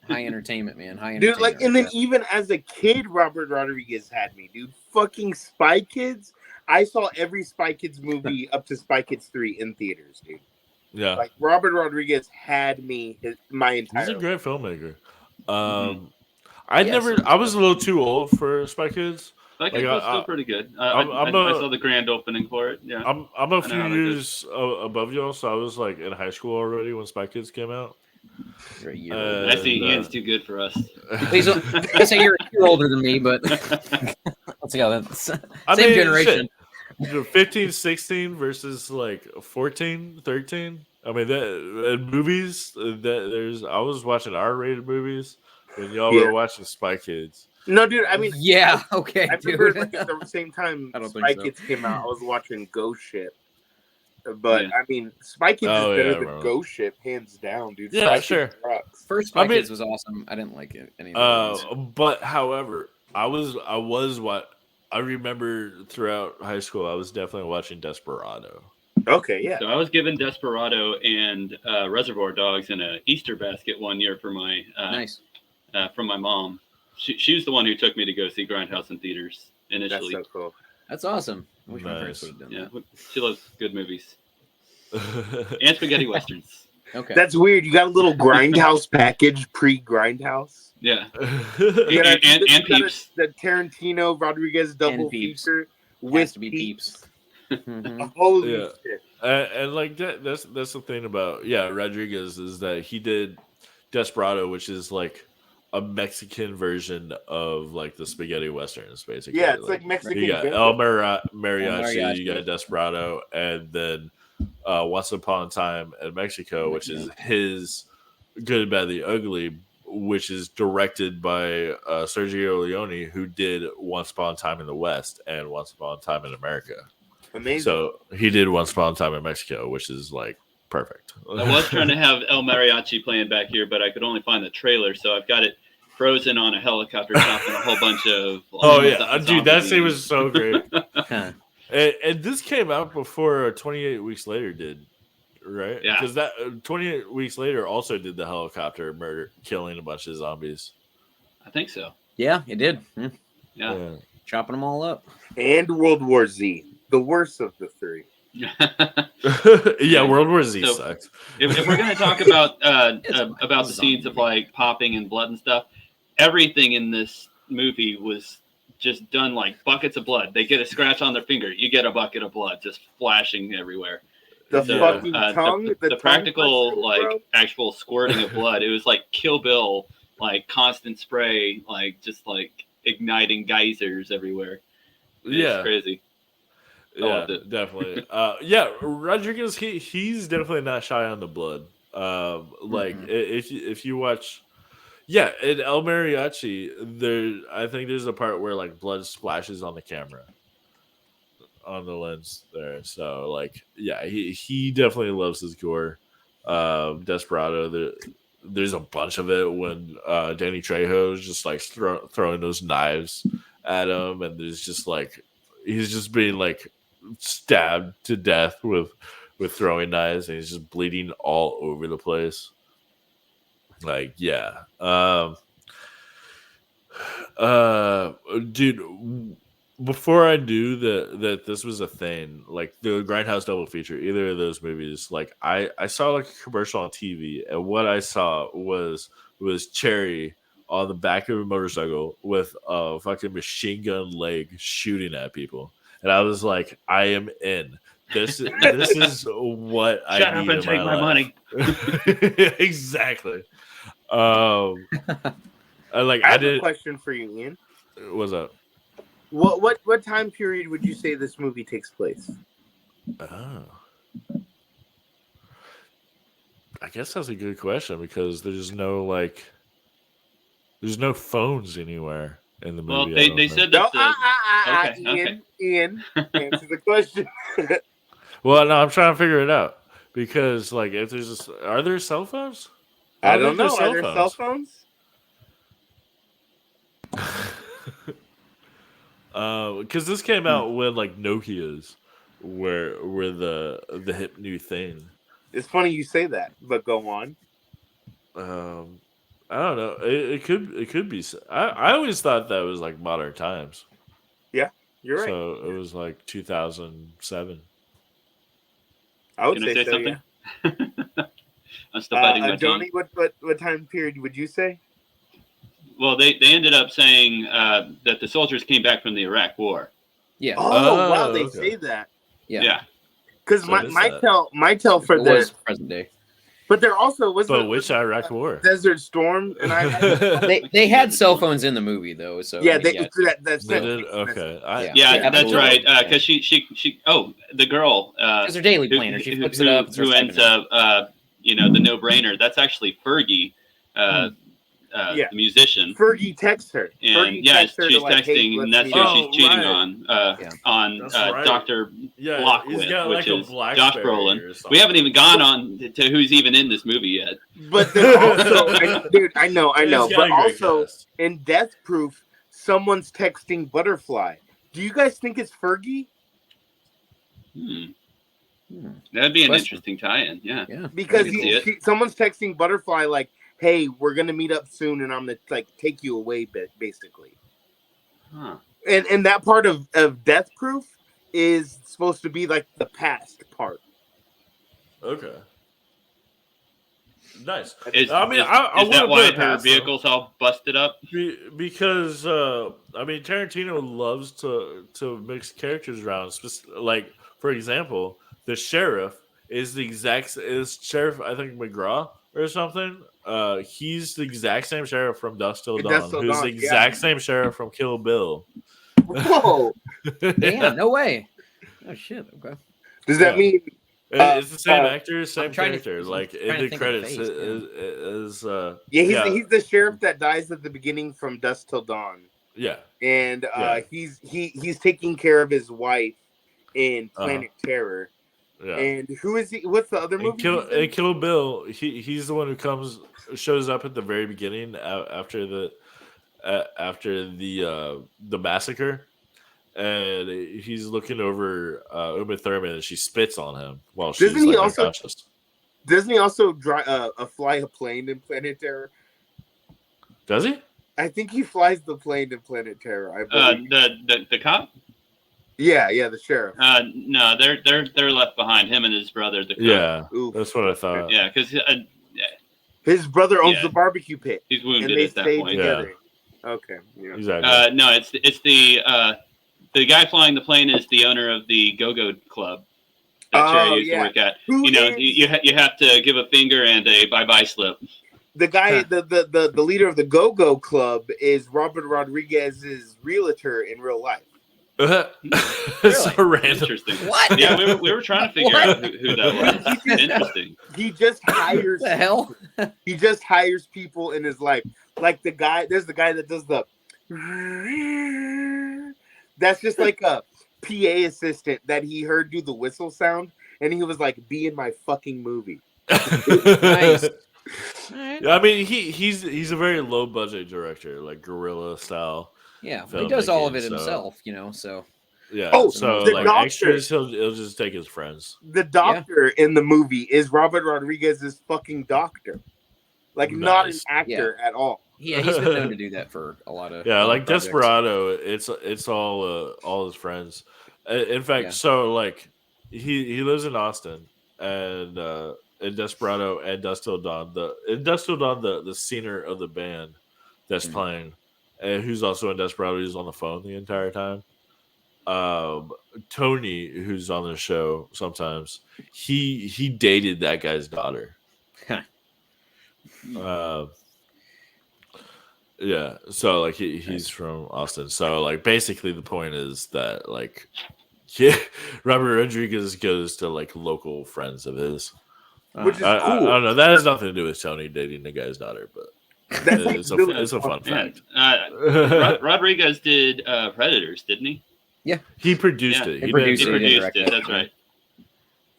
High entertainment, man. High dude, entertainment. And then even as a kid, Robert Rodriguez had me, dude. Fucking Spy Kids. I saw every Spy Kids movie up to Spy Kids 3 in theaters, dude. Yeah. Like Robert Rodriguez had me my entire He's a great filmmaker. I was a little too old for Spy Kids. Spy Kids was still pretty good. I saw the grand opening for it. Yeah. I'm a few years above y'all, so I was like in high school already when Spy Kids came out. I see Ian's too good for us. I say you're a year older than me, but let's go. That's same generation. Shit. 15, 16 versus like 14, 13. I mean, that movies that I was watching R-rated movies when y'all were watching Spy Kids. No, dude. I mean, okay. I remember like, at the same time Spy Kids came out, I was watching Ghost Ship. But I mean, Spy Kids is better than Ghost Ship, hands down, dude. Yeah, Spy Kids rocks. First Spy Kids was awesome. I didn't like it any of the But however, I was what I remember throughout high school. I was definitely watching Desperado. Okay, yeah. So I was given Desperado and Reservoir Dogs in an Easter basket one year for my from my mom. She was the one who took me to go see Grindhouse in theaters initially. That's so cool. That's awesome. I wish my parents would have done that. She loves good movies and spaghetti westerns. Okay, that's weird. You got a little Grindhouse package pre-Grindhouse. Yeah, and Peeps. The Tarantino Rodriguez double feature with to be Peeps. Holy Yeah. shit! And like that's the thing about Rodriguez is that he did Desperado, which is like a Mexican version of like the spaghetti westerns, basically. Yeah, it's like You Mexican. got Mariachi, you got Mariachi. Desperado, and then Once Upon a Time in Mexico, which is his Good, Bad, the Ugly, which is directed by Sergio Leone, who did Once Upon a Time in the West and Once Upon a Time in America. Amazing. So he did Once Upon a Time in Mexico, which is like perfect. I was trying to have El Mariachi playing back here, but I could only find the trailer, so I've got it frozen on a helicopter chopping a whole bunch of. Dude, that scene was so great. And this came out before 28 Weeks Later did, right? Yeah. Because that 28 Weeks Later also did the helicopter murder, killing a bunch of zombies. I think so. Yeah, it did. Yeah. Chopping them all up. And World War Z, the worst of the three. Yeah, World War Z sucks. If we're going to talk about the scenes of like popping and blood and stuff, everything in this movie was just done like buckets of blood. They get a scratch on their finger, you get a bucket of blood just flashing everywhere. The fucking tongue, the practical like actual squirting of blood. It was like Kill Bill, like constant spray, like just like igniting geysers everywhere. It's crazy. Yeah, definitely. Rodriguez, he's definitely not shy on the blood. If you watch, in El Mariachi, I think there's a part where like blood splashes on the camera, on the lens there. So like, he definitely loves his gore. Desperado, there's a bunch of it when Danny Trejo is just like throwing those knives at him, and there's just like he's just being like stabbed to death with throwing knives, and he's just bleeding all over the place. Like, dude, before I knew that this was a thing, like the Grindhouse double feature, either of those movies, like I saw like a commercial on TV, and what I saw was Cherry on the back of a motorcycle with a fucking machine gun leg shooting at people. And I was like, I am in. This is what I need. Shut up and take my money. Exactly. I have a question for you, Ian. What's up? What time period would you say this movie takes place? Oh. I guess that's a good question because there's no phones anywhere in the movie. Well, they said that. Ian, answer the question. Well, no, I'm trying to figure it out because, like, if there's are there cell phones? I don't know. Are there cell phones? Because this came out when like Nokia's were the hip new thing. It's funny you say that, but go on. I don't know. It could be. I always thought that was like modern times. Yeah, you're right. So it was like 2007. I would say something. Yeah. I'm still biting my Jonny, tongue. what time period would you say? Well, they ended up saying that the soldiers came back from the Iraq War. Yeah. Oh wow, they say that. Yeah. Because my tell for was present day. But there also was. But which Iraq War? Desert Storm, and they had cell phones in the movie though, so yeah, that's it. Okay, that's right. Because she the girl. Because her daily planner, she flips it up. Who ends up, the no-brainer. That's actually Fergie. The musician. Fergie texts her. And she's texting, and that's who she's cheating on Dr. Blockwith, which is Josh Brolin. We haven't even gone on to who's even in this movie yet. But then also, dude, I know. But also, in Death Proof, someone's texting Butterfly. Do you guys think it's Fergie? That'd be an interesting tie-in, yeah. Because someone's texting Butterfly like, hey, we're gonna meet up soon, and I'm gonna like take you away, basically. Huh. And that part of Death Proof is supposed to be like the past part. Okay. Nice. Is that why her vehicle's all busted up? Because Tarantino loves to mix characters around, like for example, the sheriff is the exact is Sheriff I think McGraw or something. He's the exact same sheriff from Dusk Till Dawn, who's the exact same sheriff from Kill Bill. Whoa! Damn, no way. Oh shit. Okay. Does that mean it's the same actor, same character? Like in the credits, he's the sheriff that dies at the beginning from Dusk Till Dawn. Yeah, and he's taking care of his wife in Planet Terror. Yeah. And who is he? What's the other movie? Kill Bill. He's the one who shows up at the very beginning after the massacre, and he's looking over Uma Thurman, and she spits on him while she's unconscious. Doesn't he also fly a plane in Planet Terror? Does he? I think he flies the plane in Planet Terror. I believe. The cop. Yeah, the sheriff. No, they're left behind. Him and his brother. The cop. Yeah, that's what I thought. Yeah, because his brother owns the barbecue pit. He's wounded and they at that stay point. together. Yeah. Okay. Yeah. Exactly. No, it's the guy flying the plane is the owner of the Go-Go Club that Terry used to work at. You have to give a finger and a bye-bye slip. The guy, the leader of the Go-Go Club is Robert Rodriguez's realtor in real life. Really? So random. Interesting. What? Yeah, we were trying to figure out who that was. Interesting. He just hires the hell. He just hires people in his life. Like there's the guy that does the. That's just like a PA assistant that he heard do the whistle sound, and he was like, "Be in my fucking movie." Nice. I mean, he's a very low budget director, like guerrilla style. Yeah, he does all of it himself, So yeah. Oh, so like doctor, extras, he'll just take his friends. The doctor in the movie is Robert Rodriguez's fucking doctor, like not an actor at all. Yeah, he's been known to do that for a lot of like projects. Desperado. It's all his friends. In fact, so like he lives in Austin, and in Desperado and Dusk Till Dawn, the singer of the band that's playing, and who's also in Desperado, he's on the phone the entire time. Tony, who's on the show sometimes, he dated that guy's daughter. Yeah, so like he's from Austin. So like basically the point is that like Robert Rodriguez goes to like local friends of his. Which is cool. I don't know. That has nothing to do with Tony dating the guy's daughter, but it's a fun fact. Rodriguez did Predators, didn't he? Yeah, he produced it. He produced it. That's right.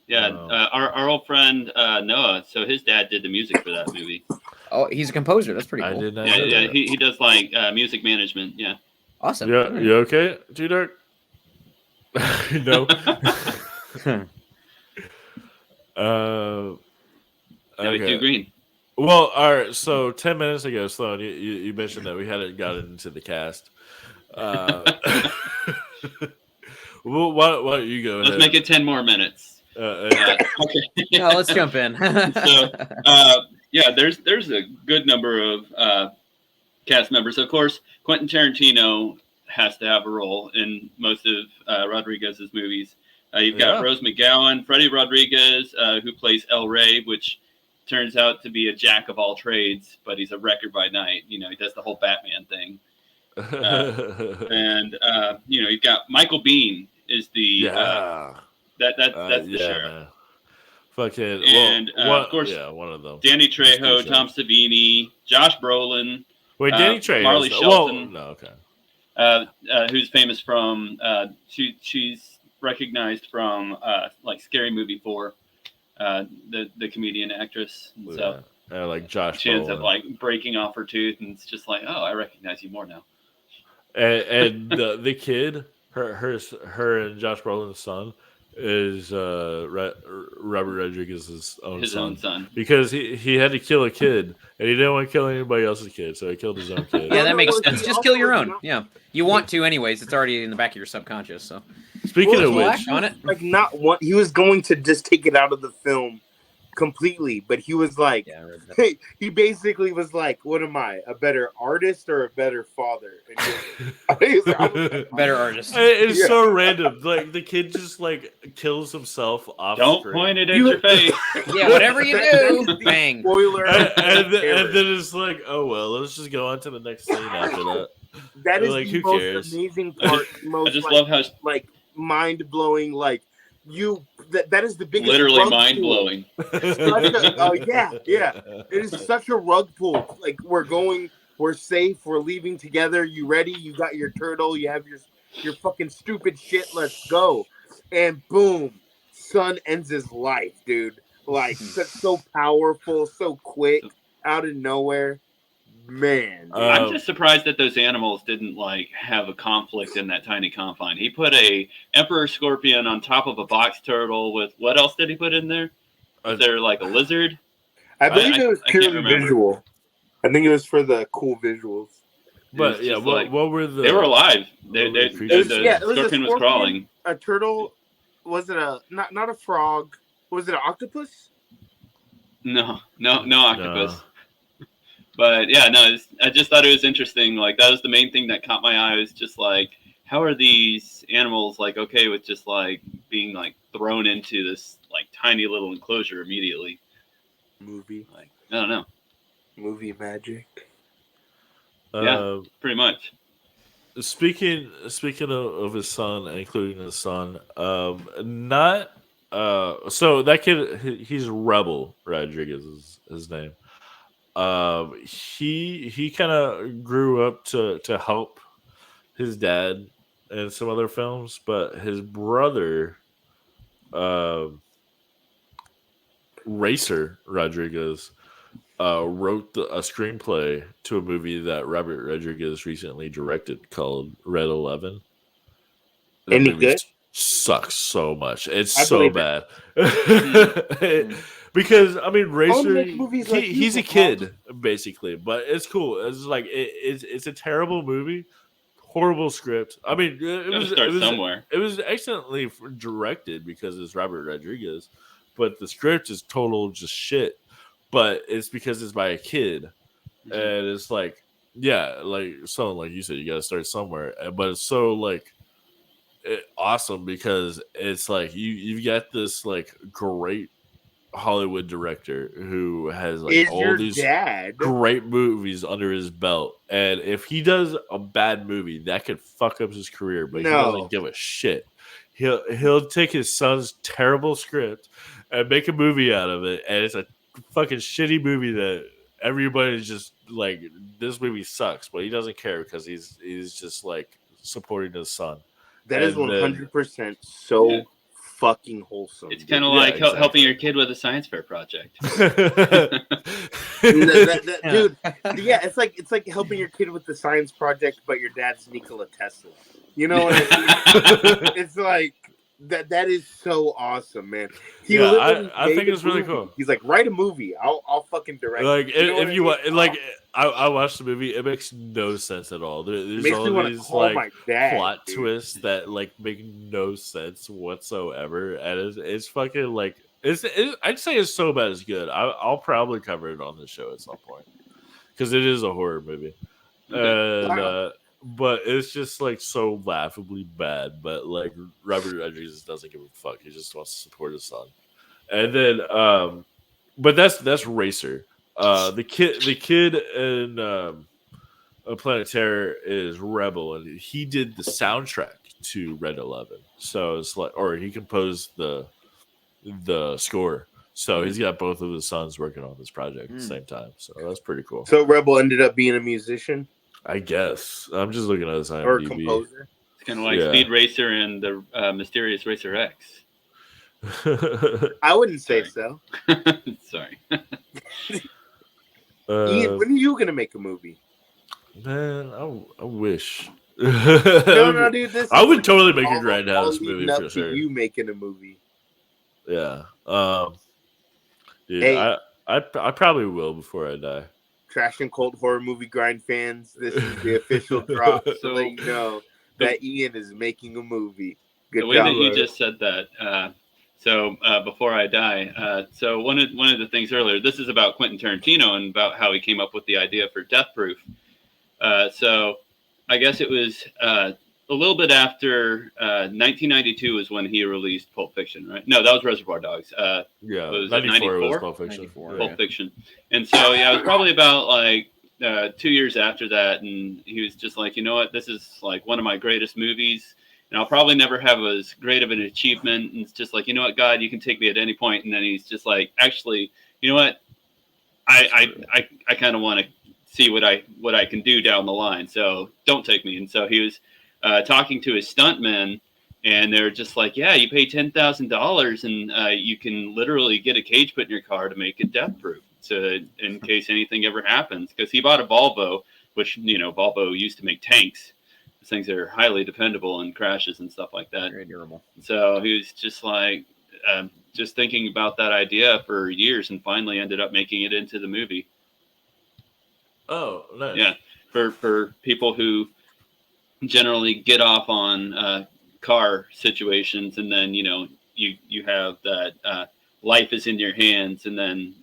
Yeah, our old friend Noah. So his dad did the music for that movie. Oh, he's a composer. That's pretty cool. I did not. Yeah. He does like music management. Yeah. Awesome. Yeah, you okay, TuEDark? No. Okay. Too green. Well, all right. So 10 minutes ago, Sloan, you mentioned that we hadn't gotten into the cast. Well, why don't you go ahead? Let's make it 10 more minutes. Okay. No, let's jump in. So, there's a good number of cast members. Of course, Quentin Tarantino has to have a role in most of Rodriguez's movies. You've got Rose McGowan, Freddie Rodriguez, who plays El Rey, which turns out to be a jack of all trades, but he's a wrecker by night. He does the whole Batman thing. And you've got Michael Biehn is the that's the sheriff. Man. Fucking and of course, one of them. Danny Trejo, Tom Savini, Josh Brolin. Wait, Danny Trejo. Marley Shelton. No, okay. Who's famous from? She's recognized from like Scary Movie 4. The comedian actress. So like Josh. She ends up like breaking off her tooth, and it's just like, oh, I recognize you more now. And the kid, her and Josh Brolin's son is Robert Rodriguez's own son. Because he had to kill a kid, and he didn't want to kill anybody else's kid, so he killed his own kid. Yeah, that makes sense. Just kill your own. Yeah, you want to anyways. It's already in the back of your subconscious. So speaking of which, like not one, he was going to just take it out of the film completely. But he was like, Yeah, I read that. he basically was like, "What am I? A better artist or a better father?" And he's like, "I'm a Better artist. It's Yeah. so random. Like the kid just like kills himself off Don't screen. point it at your face. Yeah, whatever you That is do, the bang. Spoiler. And then it's like, oh well, let's just go on to the next scene after that. That is Like, the who most cares? amazing I part. just, Most I just like, love how like mind blowing. Like that is the biggest. literally rug mind pull. blowing. Oh yeah. It is such a rug pull. Like we're safe, we're leaving together. You ready? You got your turtle. You have your fucking stupid shit. Let's go. And boom, son ends his life, dude. Like that's so powerful, so quick, out of nowhere. Man, dude. I'm just surprised that those animals didn't like have a conflict in that tiny confine. He put a emperor scorpion on top of a box turtle with what else did he put in there? Was there like a lizard? I believe it was I can't purely remember. visual. I think it was for the cool visuals. But It's yeah, just what were the? They were alive. what were the The creatures? It was a scorpion was crawling. A turtle. Was it a not a frog? Was it an octopus? No octopus. But yeah, no, I just thought it was interesting. Like that was the main thing that caught my eye. Was just like, how are these animals like okay with just like being like thrown into this like tiny little enclosure immediately? Movie. Like I don't know. Movie magic. Yeah, pretty much. Speaking of his son, including his son, not so that kid he's Rebel Rodriguez is his name. He kind of grew up to help his dad in some other films, but his brother, Racer Rodriguez, wrote a screenplay to a movie that Robert Rodriguez recently directed called Red 11. That Any movie good? sucks so much. It's I so believe bad. Because I mean, Racer, make movies like he's you, a kid basically, but it's cool. It's like it's a terrible movie, horrible script. I mean, Somewhere. It was excellently directed because it's Robert Rodriguez, but the script is total just shit. But it's because it's by a kid, and it's like, yeah, like so, like you said, you got to start somewhere. But it's so like awesome because it's like you've got this like great Hollywood director who has like all these great movies under his belt, and if he does a bad movie, that could fuck up his career. But he doesn't give a shit. He'll take his son's terrible script and make a movie out of it, and it's a fucking shitty movie that everybody's just like, this movie sucks, but he doesn't care because he's just like supporting his son. That is 100% so fucking wholesome. It's kind of like helping your kid with a science fair project. Dude, yeah, it's like helping your kid with the science project, but your dad's Nikola Tesla. You know what I mean? It's like that is so awesome, man. I think it's really cool. He's like, write a movie. I'll fucking direct. Like if you want, like, I watched the movie. It makes no sense at all. There's all these like plot twists that like make no sense whatsoever, and it's fucking like I'd say it's so bad it's good. I'll probably cover it on the show at some point because it is a horror movie, and but it's just like so laughably bad. But like Robert Rodriguez doesn't give a fuck. He just wants to support his son. And then but that's Racer. The kid in Planet Terror is Rebel, and he did the soundtrack to Red 11. So it's like, or he composed the score. So he's got both of his sons working on this project at the same time. So that's pretty cool. So Rebel ended up being a musician, I guess. I'm just looking at his IMDb. Or a composer. It's kind of like Speed Racer and the Mysterious Racer X. I wouldn't say so. Sorry. Ian, when are you gonna make a movie? Man, I wish. No, dude. I would totally make a Grindhouse movie for sure. You making a movie? Yeah. Yeah. I probably will before I die. Trash and Cold Horror Movie Grind fans, this is the official drop to let you know that Ian is making a movie. The way that you just said that, So before I die, so one of the things earlier, this is about Quentin Tarantino and about how he came up with the idea for Death Proof. So I guess it was a little bit after 1992 was when he released Pulp Fiction, right? No, that was Reservoir Dogs. Yeah, was 94 was 94? Pulp Fiction. 94, Pulp Fiction. And so, yeah, it was probably about like 2 years after that. And he was just like, you know what, this is like one of my greatest movies. And I'll probably never have as great of an achievement. And it's just like, you know what, God, you can take me at any point. And then he's just like, actually, you know what, I kind of want to see what I can do down the line. So don't take me. And so he was talking to his stuntmen, and they're just like, yeah, you pay $10,000 and you can literally get a cage put in your car to make it death proof. So in case anything ever happens, because he bought a Volvo, which, you know, Volvo used to make tanks. These things are highly dependable in crashes and stuff like that. Very durable. So he was just like, just thinking about that idea for years, and finally ended up making it into the movie. Oh, nice. Yeah, for people who generally get off on car situations, and then, you know, you have that life is in your hands, and then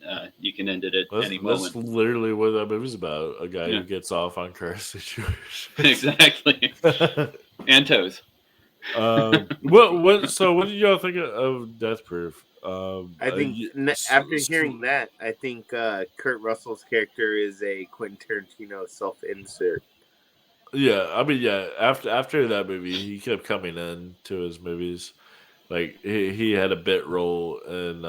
you can end it at any moment. That's literally what that movie's about. A guy Yeah. who gets off on car situations. Exactly. And toes. What did y'all think of Death Proof? I think after hearing that, I think Kurt Russell's character is a Quentin Tarantino self-insert. Yeah, I mean, yeah. After that movie, he kept coming in to his movies. Like he had a bit role in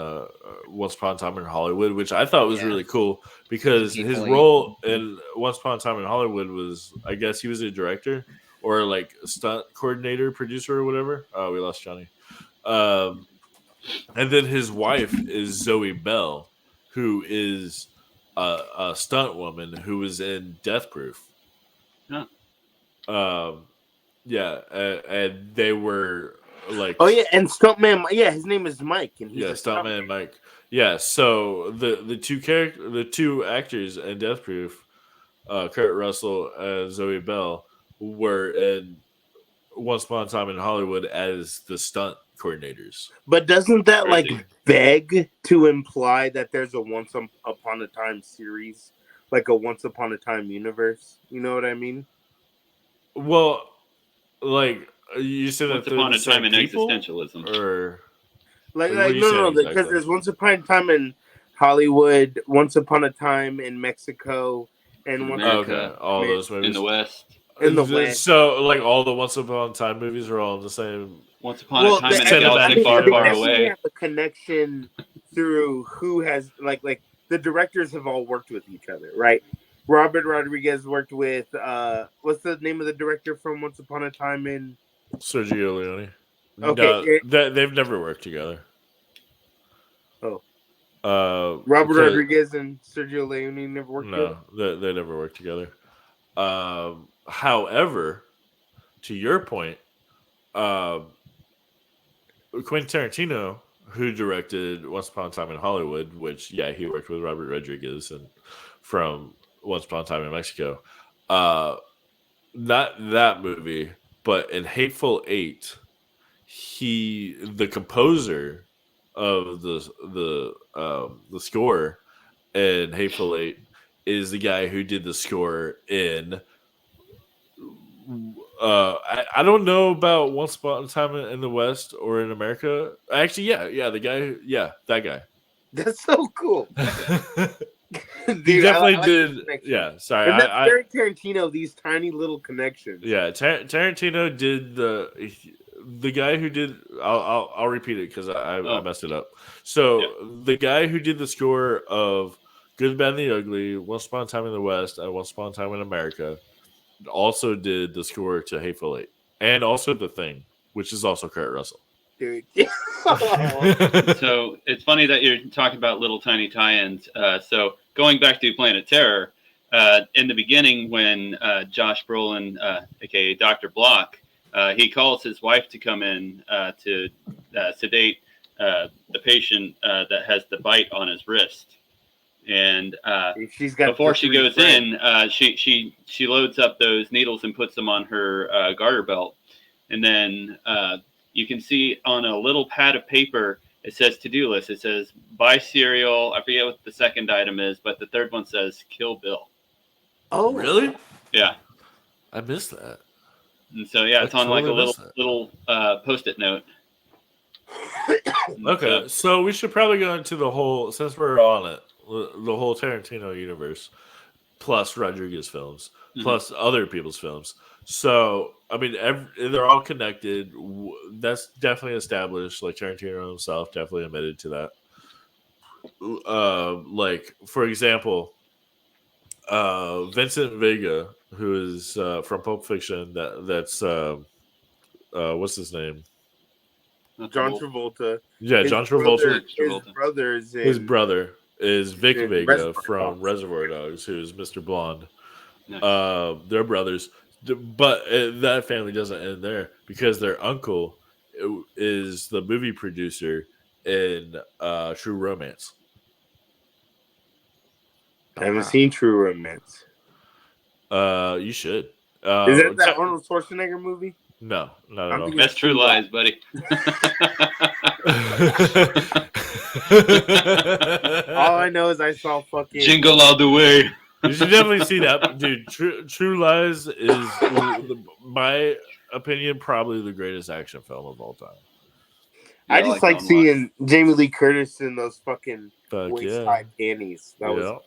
Once Upon a Time in Hollywood, which I thought was really cool because his role in Once Upon a Time in Hollywood was, I guess, he was a director or like stunt coordinator, producer, or whatever. Oh, we lost Johnny. And then his wife is Zoe Bell, who is a stunt woman who was in Death Proof. Huh. Yeah, and they were like, oh yeah, and Stuntman, yeah, his name is Mike, and he's Stuntman Mike. Yeah, so the two actors in Death Proof, Kurt Russell and Zoe Bell, were in Once Upon a Time in Hollywood as the stunt coordinators. But doesn't that like beg to imply that there's a Once Upon a Time series, like a Once Upon a Time universe? You know what I mean? Well, like you said, Once that Upon a Time in people, existentialism, or like no, because there's Once Upon a Time in Hollywood, Once Upon a Time in Mexico, and all those movies in the West. In the West. So, like, all the Once Upon a Time movies are all in the same. Once Upon a Time in a galaxy far, far away. Have a connection through who has like the directors have all worked with each other, right? Robert Rodriguez worked with what's the name of the director from Once Upon a Time in Sergio Leone. Okay, they've never worked together. Oh, Robert Rodriguez and Sergio Leone never worked together? No, they never worked together. However, to your point, Quentin Tarantino, who directed Once Upon a Time in Hollywood, which, he worked with Robert Rodriguez and from Once Upon a Time in Mexico. Not that movie, but in Hateful Eight, the composer of the score in Hateful Eight is the guy who did the score in. I don't know about Once Upon a Time in the West or in America. Actually, that guy. That's so cool. Dude, he definitely did. Yeah, sorry. And that's very Tarantino, these tiny little connections. Yeah, Tarantino did the guy who did. I'll repeat it because I messed it up. So the guy who did the score of Good, Bad, and the Ugly, Once Upon a Time in the West, and Once Upon a Time in America, also did the score to Hateful Eight, and also The Thing, which is also Kurt Russell. Dude. So it's funny that you're talking about little tiny tie-ins. So going back to Planet Terror, in the beginning when Josh Brolin, aka Dr. Block, he calls his wife to come in to sedate the patient that has the bite on his wrist. And before she goes in, she loads up those needles and puts them on her garter belt. And then you can see on a little pad of paper, It says to-do list. It says buy cereal. I forget what the second item is, but the third one says Kill Bill. Oh, really? Yeah. I missed that. And so yeah, it's on like a little post-it note. Okay, so we should probably go into the whole, since we're on it, the whole Tarantino universe, plus Rodriguez films, plus other people's films. So, I mean, they're all connected. That's definitely established. Like, Tarantino himself definitely admitted to that. Like, for example, Vincent Vega, who is from Pulp Fiction, that's what's his name? John Travolta. Yeah, John Travolta. His brother is Vic Vega from Reservoir Dogs, who's Mr. Blonde. Nice. They're brothers, but that family doesn't end there because their uncle is the movie producer in True Romance. I haven't seen True Romance. You should. Is that Arnold Schwarzenegger movie? No, not at all. That's True Lies, buddy. All I know is I saw fucking Jingle All the Way. You should definitely see that, dude. True Lies is, my opinion, probably the greatest action film of all time. I just like seeing Jamie Lee Curtis in those fucking waist-high panties. That was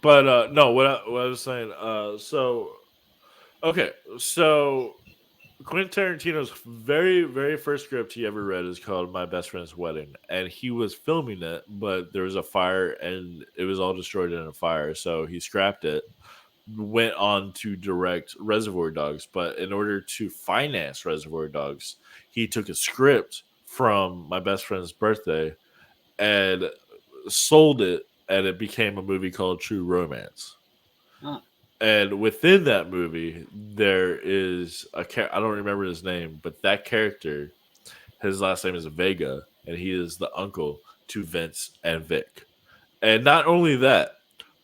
But no, what I was saying. So Quentin Tarantino's very, very first script he ever read is called My Best Friend's Wedding, and he was filming it, but there was a fire and it was all destroyed in a fire, so he scrapped it. Went on to direct Reservoir Dogs, but in order to finance Reservoir Dogs, he took a script from My Best Friend's Birthday and sold it, and it became a movie called True Romance. Huh. And within that movie, there is I don't remember his name, but that character, his last name is Vega, and he is the uncle to Vince and Vic. And not only that,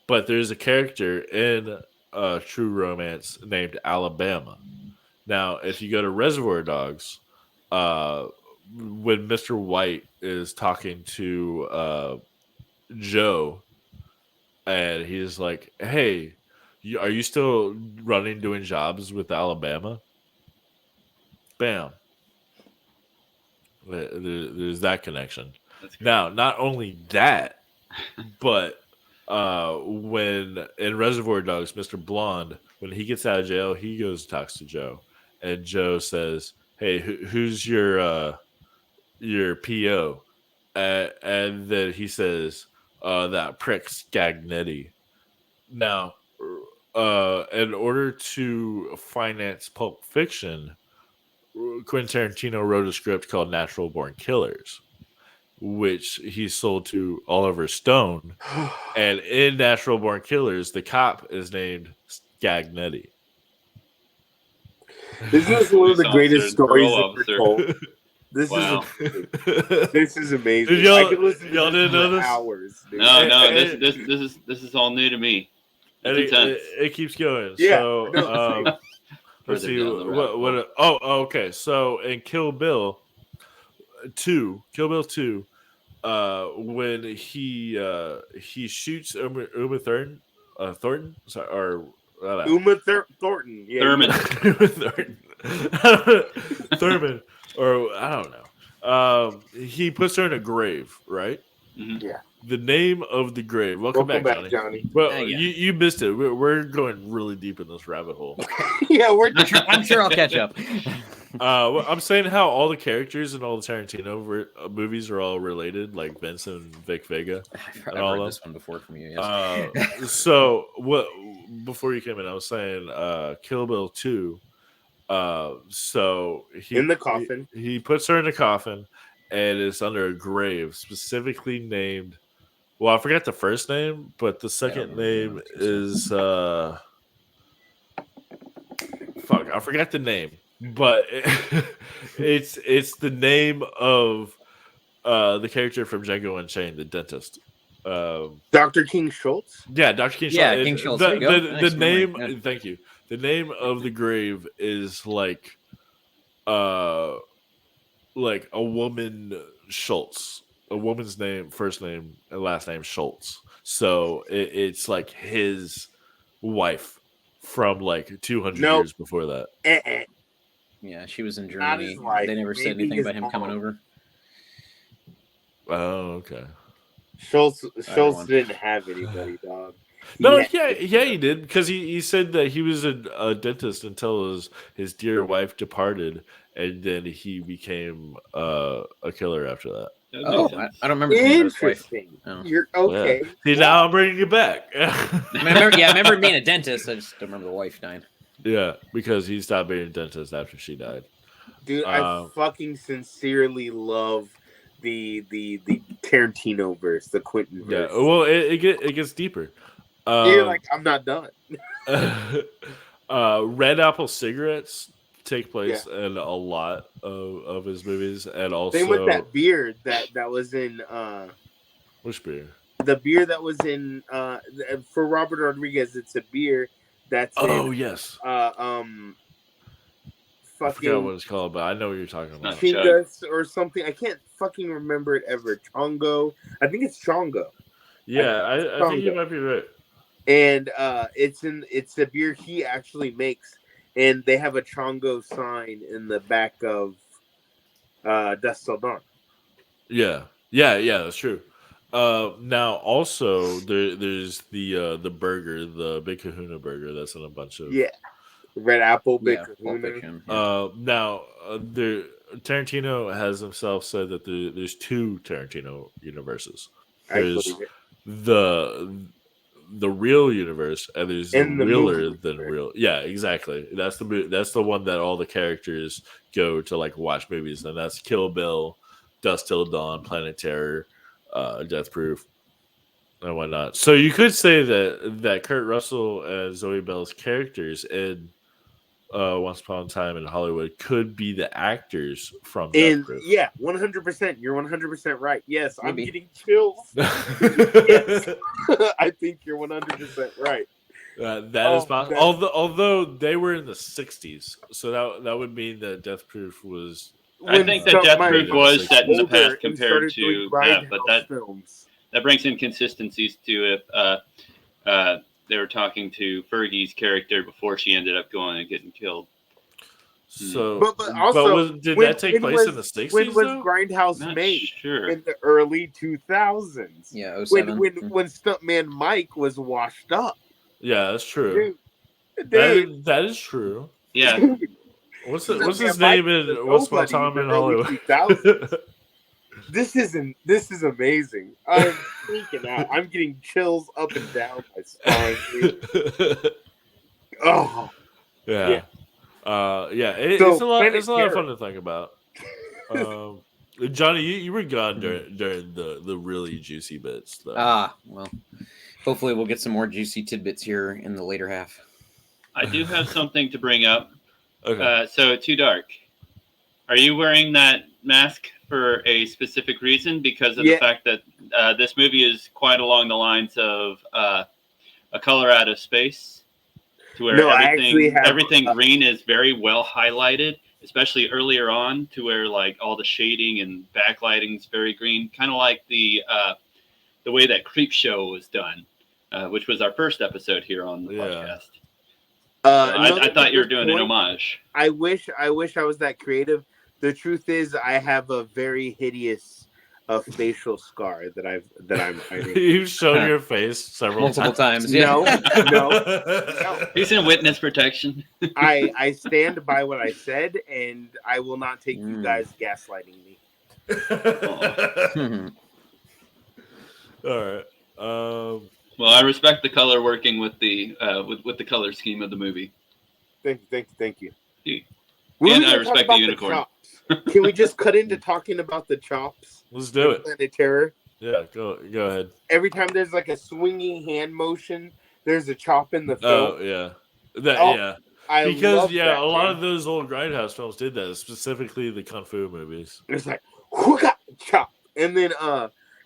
but there's a character in True Romance named Alabama. Now, if you go to Reservoir Dogs, when Mr. White is talking to Joe, and he's like, "Hey, are you still doing jobs with Alabama?" Bam. There's that connection. Now, not only that, but when in Reservoir Dogs, Mr. Blonde, when he gets out of jail, he goes and talks to Joe, and Joe says, "Hey, who's your PO?" And then he says, "That prick Scagnetti." Now, in order to finance Pulp Fiction, Quentin Tarantino wrote a script called Natural Born Killers, which he sold to Oliver Stone. And in Natural Born Killers, the cop is named Scagnetti. This is one of the greatest stories ever told. This is amazing. Y'all didn't know this? Hours, dude. No, this is all new to me. And it keeps going. Yeah. So let's see okay. So in Kill Bill 2, when he shoots Uma Thurman, Thornton, yeah. Thurman. Thurman, or I don't know. He puts her in a grave, right? Mm-hmm. Yeah. The name of the grave. Welcome back, Johnny. Well, you missed it. We're going really deep in this rabbit hole. Yeah, I'm sure I'll catch up. I'm saying how all the characters in all the Tarantino movies are all related, like Vince and Vic Vega. I've heard this one before from you. Yes. So what? Before you came in, I was saying Kill Bill 2. So in the coffin, he puts her in a coffin, and it's under a grave specifically named. Well, I forgot the first name, but the second name is fuck. I forgot the name, but it's the name of the character from Django Unchained, the dentist. Dr. King Schultz. Yeah, Dr. King Schultz. Yeah, King Schultz. The name. Yeah. Thank you. The name of the grave is like like a woman Schultz, a woman's name, first name and last name Schultz. So it's like his wife from like 200 Nope. years before that. Yeah, she was in Not his Germany. wife, They never said maybe anything his about him coming mom. over. Oh, okay. Schultz one. didn't have anybody, dog. He did, because he said that he was a dentist until his dear wife departed, and then he became a killer after that. That Oh, makes sense. I don't remember seeing his wife. Interesting. Oh. You're okay. Yeah. See, now I'm bringing it back. I remember being a dentist. I just don't remember the wife dying. Yeah, because he stopped being a dentist after she died. Dude, I fucking sincerely love the Tarantino verse, the Quentin verse. Yeah, well, it gets deeper. You're like, I'm not done. Red Apple cigarettes take place in a lot of his movies, and also same with that beer that was in which beer? The beer that was in for Robert Rodriguez. It's a beer that's yes. I forgot what it's called, but I know what you're talking about. Chingas or something. I can't fucking remember it ever. Chongo. I think it's Chongo. Yeah, I think you might be right. And it's a beer he actually makes, and they have a Chongo sign in the back of Dusk Till Dawn. Yeah, that's true. Now also there's the burger, the Big Kahuna burger that's in a bunch of Red Apple, Big Kahuna. Now Tarantino has himself said that there's two Tarantino universes. There's the real universe, and there's the realer than real. Yeah, exactly. That's the one that all the characters go to like watch movies, and that's Kill Bill, Dusk Till Dawn, Planet Terror, Death Proof, and whatnot. So you could say that Kurt Russell and Zoe Bell's characters in Once Upon a Time in Hollywood could be the actors from Death Proof. Yeah, 100%. You're 100% right. Yes, maybe. I'm getting chills. Yes. I think you're 100% right. That is possible. Although they were in the 60s, so that would mean that Death Proof was. I think that Death Proof was set in the past compared to that, but that brings inconsistencies to if they were talking to Fergie's character before she ended up going and getting killed. So, but also, did that take place in the 60s? When was Grindhouse made? Sure. In the early 2000s. Yeah, 07. When Stuntman Mike was washed up. Yeah, that's true. Dude. That is true. Yeah. What's his name in Once Upon a Time in Hollywood? This is amazing. I'm freaking out. I'm getting chills up and down my spine. Oh. Yeah. It's a lot of fun to think about. Johnny, you were gone during the really juicy bits, though. Well, hopefully we'll get some more juicy tidbits here in the later half. I do have something to bring up. Okay. So, TuEDark, are you wearing that mask for a specific reason? Because of the fact that this movie is quite along the lines of A Color Out of Space, to where everything green is very well highlighted, especially earlier on, to where like all the shading and backlighting is very green, kind of like the way that Creepshow was done, which was our first episode here on the podcast. I thought you were doing an homage. I wish I was that creative. The truth is, I have a very hideous facial scar that I'm hiding. You've shown your face multiple times. Yeah. No. He's in witness protection. I stand by what I said, and I will not take you guys gaslighting me. All right. Well, I respect the color working with the with the color scheme of the movie. Thank you. And I respect the unicorn. Can we just cut into talking about the chops? Let's do it. Planet Terror. Yeah, go ahead. Every time there's like a swinging hand motion, there's a chop in the film. Oh yeah, a lot of those old Grindhouse films did that, specifically the kung fu movies. It's like chop, and then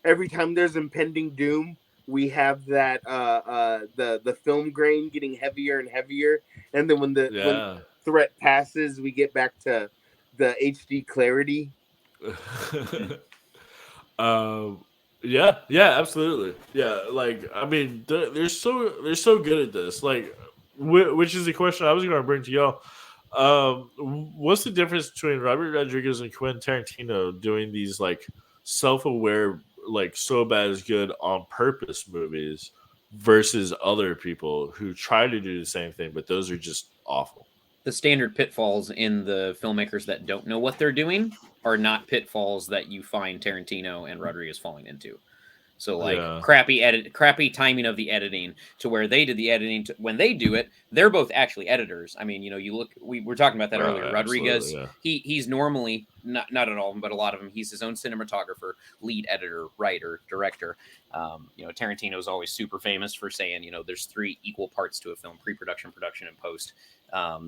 every time there's impending doom, we have that the film grain getting heavier and heavier, and then when the threat passes, we get back to the HD clarity. Yeah, absolutely. Yeah, like I mean, they're so good at this. Like, which is the question I was going to bring to y'all. What's the difference between Robert Rodriguez and Quentin Tarantino doing these like self-aware, like so bad is good on purpose movies versus other people who try to do the same thing, but those are just awful? The standard pitfalls in the filmmakers that don't know what they're doing are not pitfalls that you find Tarantino and Rodriguez falling into. So like crappy timing of the editing to where they did the editing when they do it, they're both actually editors. I mean, you look, we were talking about that earlier. Rodriguez, he's normally not at all, but a lot of them, he's his own cinematographer, lead editor, writer, director. Tarantino's always super famous for saying, there's 3 equal parts to a film: pre-production, production, and post.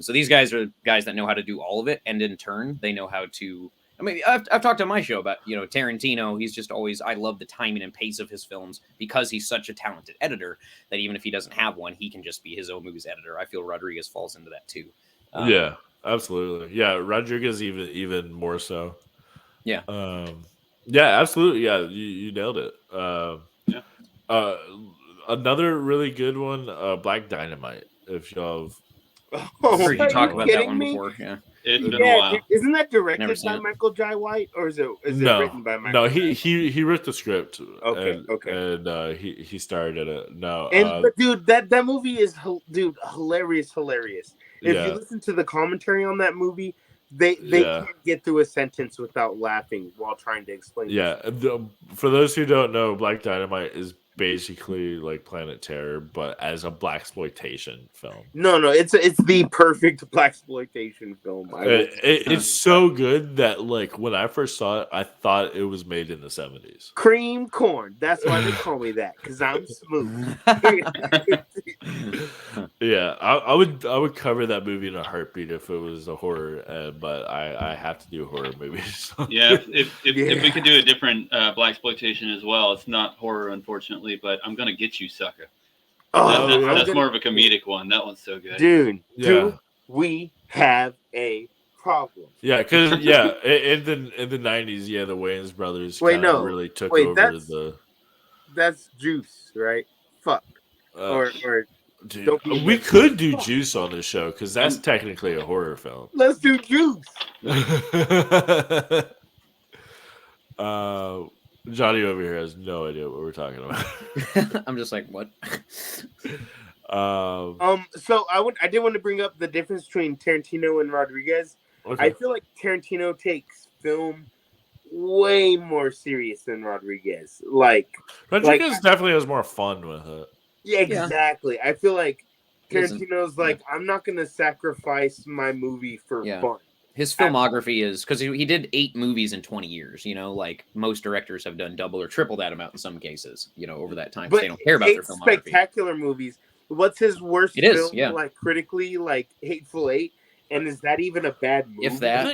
So these guys are guys that know how to do all of it, and in turn, they know how to. I mean, I've talked on my show about, Tarantino. He's just always, I love the timing and pace of his films because he's such a talented editor that even if he doesn't have one, he can just be his own movie's editor. I feel Rodriguez falls into that too. Yeah, absolutely. Yeah, Rodriguez even more so. Yeah. Yeah, absolutely. Yeah, you nailed it. Another really good one, Black Dynamite. If y'all have heard you talk about that one before. Yeah. It's been a while. Isn't that directed by Michael Jai White, or is it written by Michael? No, he wrote the script. Okay. And he starred in it. No, but dude, that movie is hilarious. If you listen to the commentary on that movie, they can't get through a sentence without laughing while trying to explain. Yeah, for those who don't know, Black Dynamite is basically like Planet Terror, but as a blaxploitation film. No, it's the perfect blaxploitation film. It's so good that like when I first saw it, I thought it was made in the 70s. Cream corn. That's why they call me that, because I'm smooth. Yeah, I would cover that movie in a heartbeat if it was a horror, but I have to do horror movies. Yeah, if we could do a different blaxploitation as well, it's not horror, unfortunately, but I'm gonna get you, sucker. That's more of a comedic one. That one's so good, dude. We have a problem. Yeah, because in the 90s, the Wayans brothers really took over the. That's Juice, right? Fuck. Or dude, we could do Juice on this show because that's technically a horror film. Let's do Juice. Johnny over here has no idea what we're talking about. I'm just like, what? So I did want to bring up the difference between Tarantino and Rodriguez. Okay. I feel like Tarantino takes film way more serious than Rodriguez. Rodriguez definitely has more fun with it. Yeah, exactly. I feel like Tarantino's like, I'm not going to sacrifice my movie for fun. His filmography is, because he did 8 movies in 20 years, like most directors have done double or triple that amount in some cases, over that time. But they don't care about their filmography. Spectacular movies. What's his worst film, like critically, like Hateful Eight? And is that even a bad movie? If that,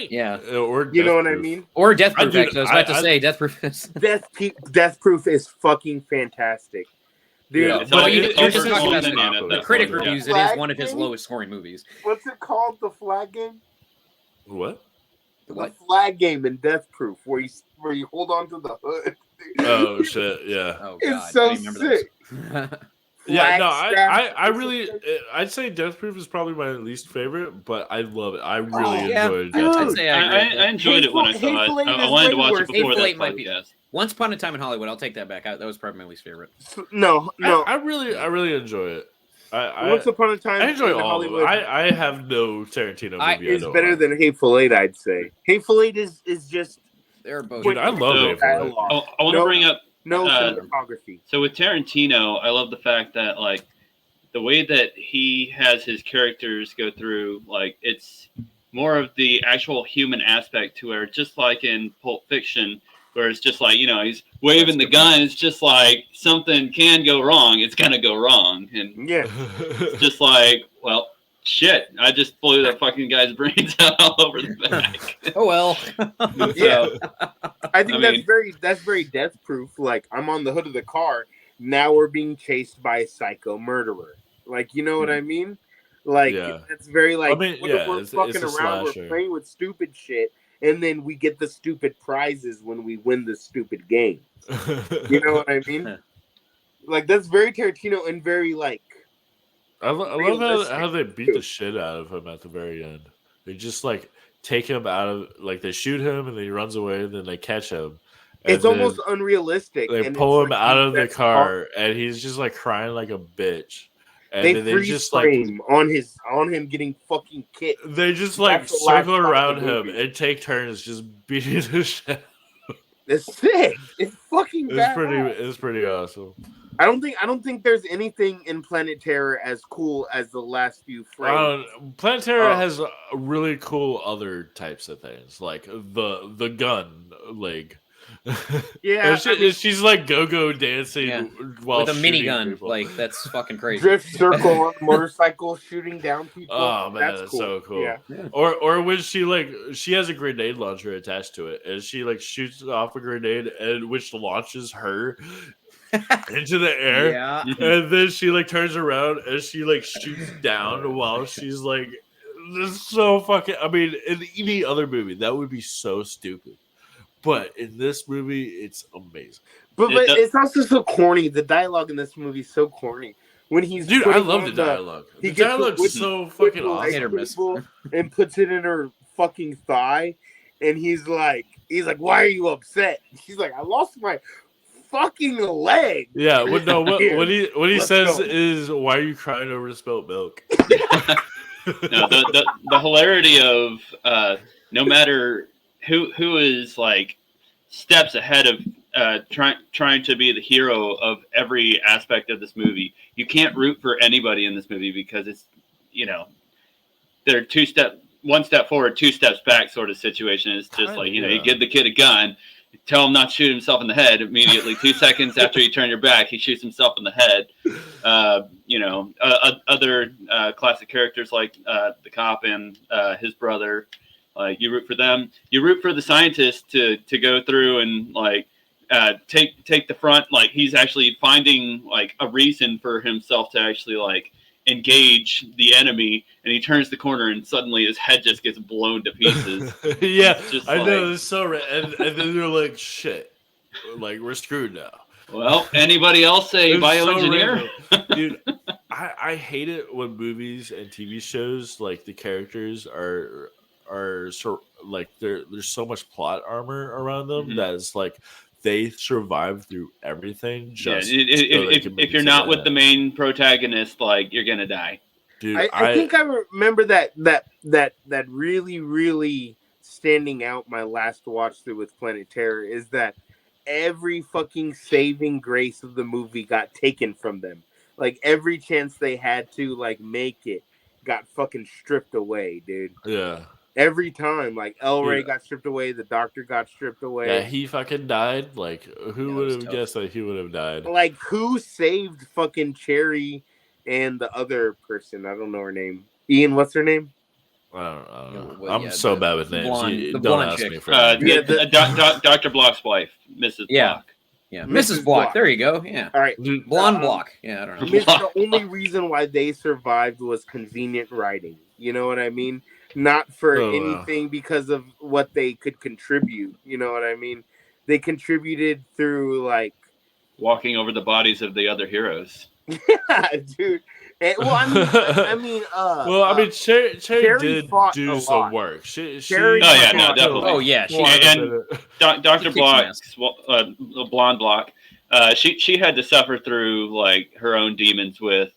Or you know what I mean? Or Death Proof. I was about to say Death Proof is Death Proof is fucking fantastic. Dude, you're just talking about the critic reviews. It is one of his lowest scoring movies. What's it called? The Flag Game? What? The Flag Game in Death Proof, where you hold on to the hood. Oh shit! Yeah. Oh god, it's so sick. Yeah, no, I really, I'd say Death Proof is probably my least favorite, but I love it. I really enjoyed Death Proof. I enjoyed it when I saw it. I wanted to watch it before that podcast. Once Upon a Time in Hollywood, I'll take that back. That was probably my least favorite. No. I really enjoy it. Once Upon a Time I enjoy all Hollywood. I have no Tarantino movie. It's better than Hateful Eight, I'd say. Hateful Eight is just. They're both. Dude, I love Hateful Eight. I want to bring up. No cinematography. So with Tarantino, I love the fact that like the way that he has his characters go through, like it's more of the actual human aspect to where just like in Pulp Fiction, where it's just like, he's waving the gun, it's just like something can go wrong, it's gonna go wrong. And it's just like, well, shit, I just blew that fucking guy's brains out all over the back. Oh well. Yeah. I think that's very Death Proof. Like, I'm on the hood of the car, now we're being chased by a psycho murderer. Like, you know what I mean? Like, it's very like, we're fucking around, we're playing with stupid shit, and then we get the stupid prizes when we win the stupid games. You know what I mean? Like, that's very Tarantino and very, like, I love how they beat the shit out of him at the very end. They just, like, take him out of, like, they shoot him and then he runs away and then they catch him. It's almost unrealistic. They and pull him like out of the car and he's just, like, crying like a bitch. And they then they freeze just frame on him getting fucking kicked. They just, like, That's the last circle shot of around the him movie. and take turns just beating the shit. It's sick. It's fucking bad. It's pretty awesome. I don't think there's anything in Planet Terror as cool as the last few frames. Planet Terror has really cool other types of things, like the gun leg. Yeah, she's like go dancing while with a minigun. People. Like, that's fucking crazy. Drift circle on a motorcycle shooting down people. Oh man, that's cool. so cool. Yeah. Or when she has a grenade launcher attached to it, and she like shoots off a grenade, and which launches her into the air. Yeah. And then she like turns around and she like shoots down while she's like, this is so fucking. I mean, in any other movie, that would be so stupid. But in this movie, it's amazing. But it's also so corny. The dialogue in this movie is so corny. When he's I love the dialogue. The dialogue's so fucking awesome. And puts it in her fucking thigh, and he's like, "Why are you upset?" She's like, "I lost my fucking leg." Yeah. What he says is, "Why are you crying over spilt milk?" No, the hilarity of no matter who is like steps ahead of trying to be the hero of every aspect of this movie. You can't root for anybody in this movie because it's, they're one step forward, two steps back sort of situation. It's just you give the kid a gun, tell him not to shoot himself in the head immediately. 2 seconds after you turn your back, he shoots himself in the head. Other classic characters like the cop and his brother. Like, you root for them. You root for the scientist to go through and like take the front. Like, he's actually finding like a reason for himself to actually like engage the enemy, and he turns the corner and suddenly his head just gets blown to pieces. Yeah, I know. It's so and then they're like, shit, like, we're screwed now. Well, anybody else say bioengineer? So dude, I hate it when movies and TV shows, like, the characters are so, like, there's so much plot armor around them that it's like they survive through everything. Just if you're not with the main protagonist, like, you're gonna die. Dude, I think I remember that really, really standing out my last watch through with Planet Terror is that every fucking saving grace of the movie got taken from them. Like, every chance they had to like make it got fucking stripped away, dude. Yeah. Every time, like, El Rey got stripped away, the doctor got stripped away. Yeah, he fucking died. Like, who would have guessed that he would have died? Like, who saved fucking Cherry and the other person? I don't know her name. Ian, what's her name? I don't know. Well, I'm so bad with names. Don't ask me for Dr. Block's wife, Mrs. Block. Yeah, Mrs. Block. There you go. Yeah. All right. Blonde Block. Yeah, I don't know. The only reason why they survived was convenient writing. You know what I mean? Not for anything because of what they could contribute. You know what I mean? They contributed through, like, walking over the bodies of the other heroes. Yeah, dude. Cherry did do some work. Definitely. Oh yeah, and Dr. Block, Blonde Block, she had to suffer through like her own demons with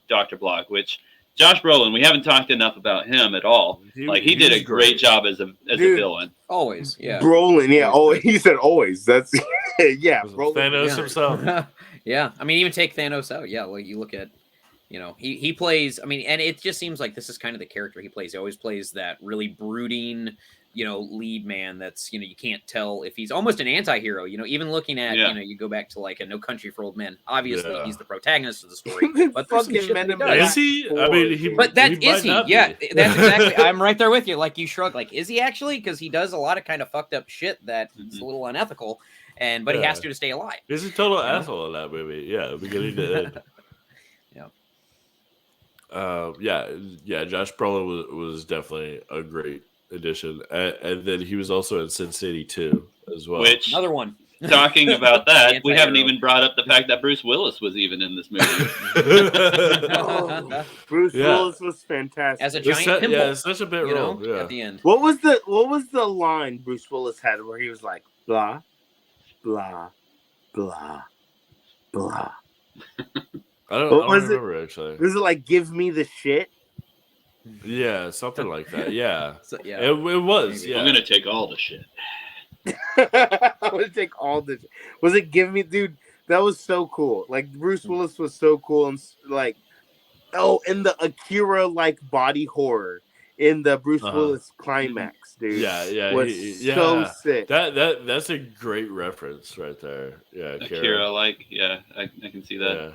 Dr. Block, which Josh Brolin, we haven't talked enough about him at all. Like, he did a great job as a villain. Always, yeah. Brolin, yeah. Oh, he said always. That's yeah. Brolin, Thanos himself. Yeah, I mean, even take Thanos out. Yeah, like, you look at, he plays. I mean, and it just seems like this is kind of the character he plays. He always plays that really brooding, lead man. That's you can't tell if he's almost an anti-hero. Even looking at you go back to like a No Country for Old Men. Obviously, he's the protagonist of the story. But is he? I mean, but that is he? Yeah, that's exactly. I'm right there with you. Like, you shrug. Like, is he actually? Because he does a lot of kind of fucked up shit that's a little unethical. But he has to stay alive. He's a total asshole in that movie. Yeah, beginning to end. Josh Brolin was definitely a great edition, and then he was also in Sin City 2 as well. Which Another one. Talking about that, we haven't Anti-hero. even brought up the fact that Bruce Willis was even in this movie. Oh, Bruce Yeah. Willis was fantastic. As a It's giant pimple, yeah, it's such a bit you role. know, Yeah. at the end. What was the line Bruce Willis had where he was like blah blah blah blah? I don't What was it? remember actually. Was it like give me the shit? Yeah, something like that. Yeah. So, yeah. It was. Maybe. Yeah. I'm gonna take all the shit. I would take all this. Was it give me, dude? That was so cool. Like Bruce Willis was so cool and like, oh, and the Akira like body horror in the Bruce Willis climax, dude. Yeah, was so sick. That's a great reference right there. Yeah, Akira, like, yeah, I can see that.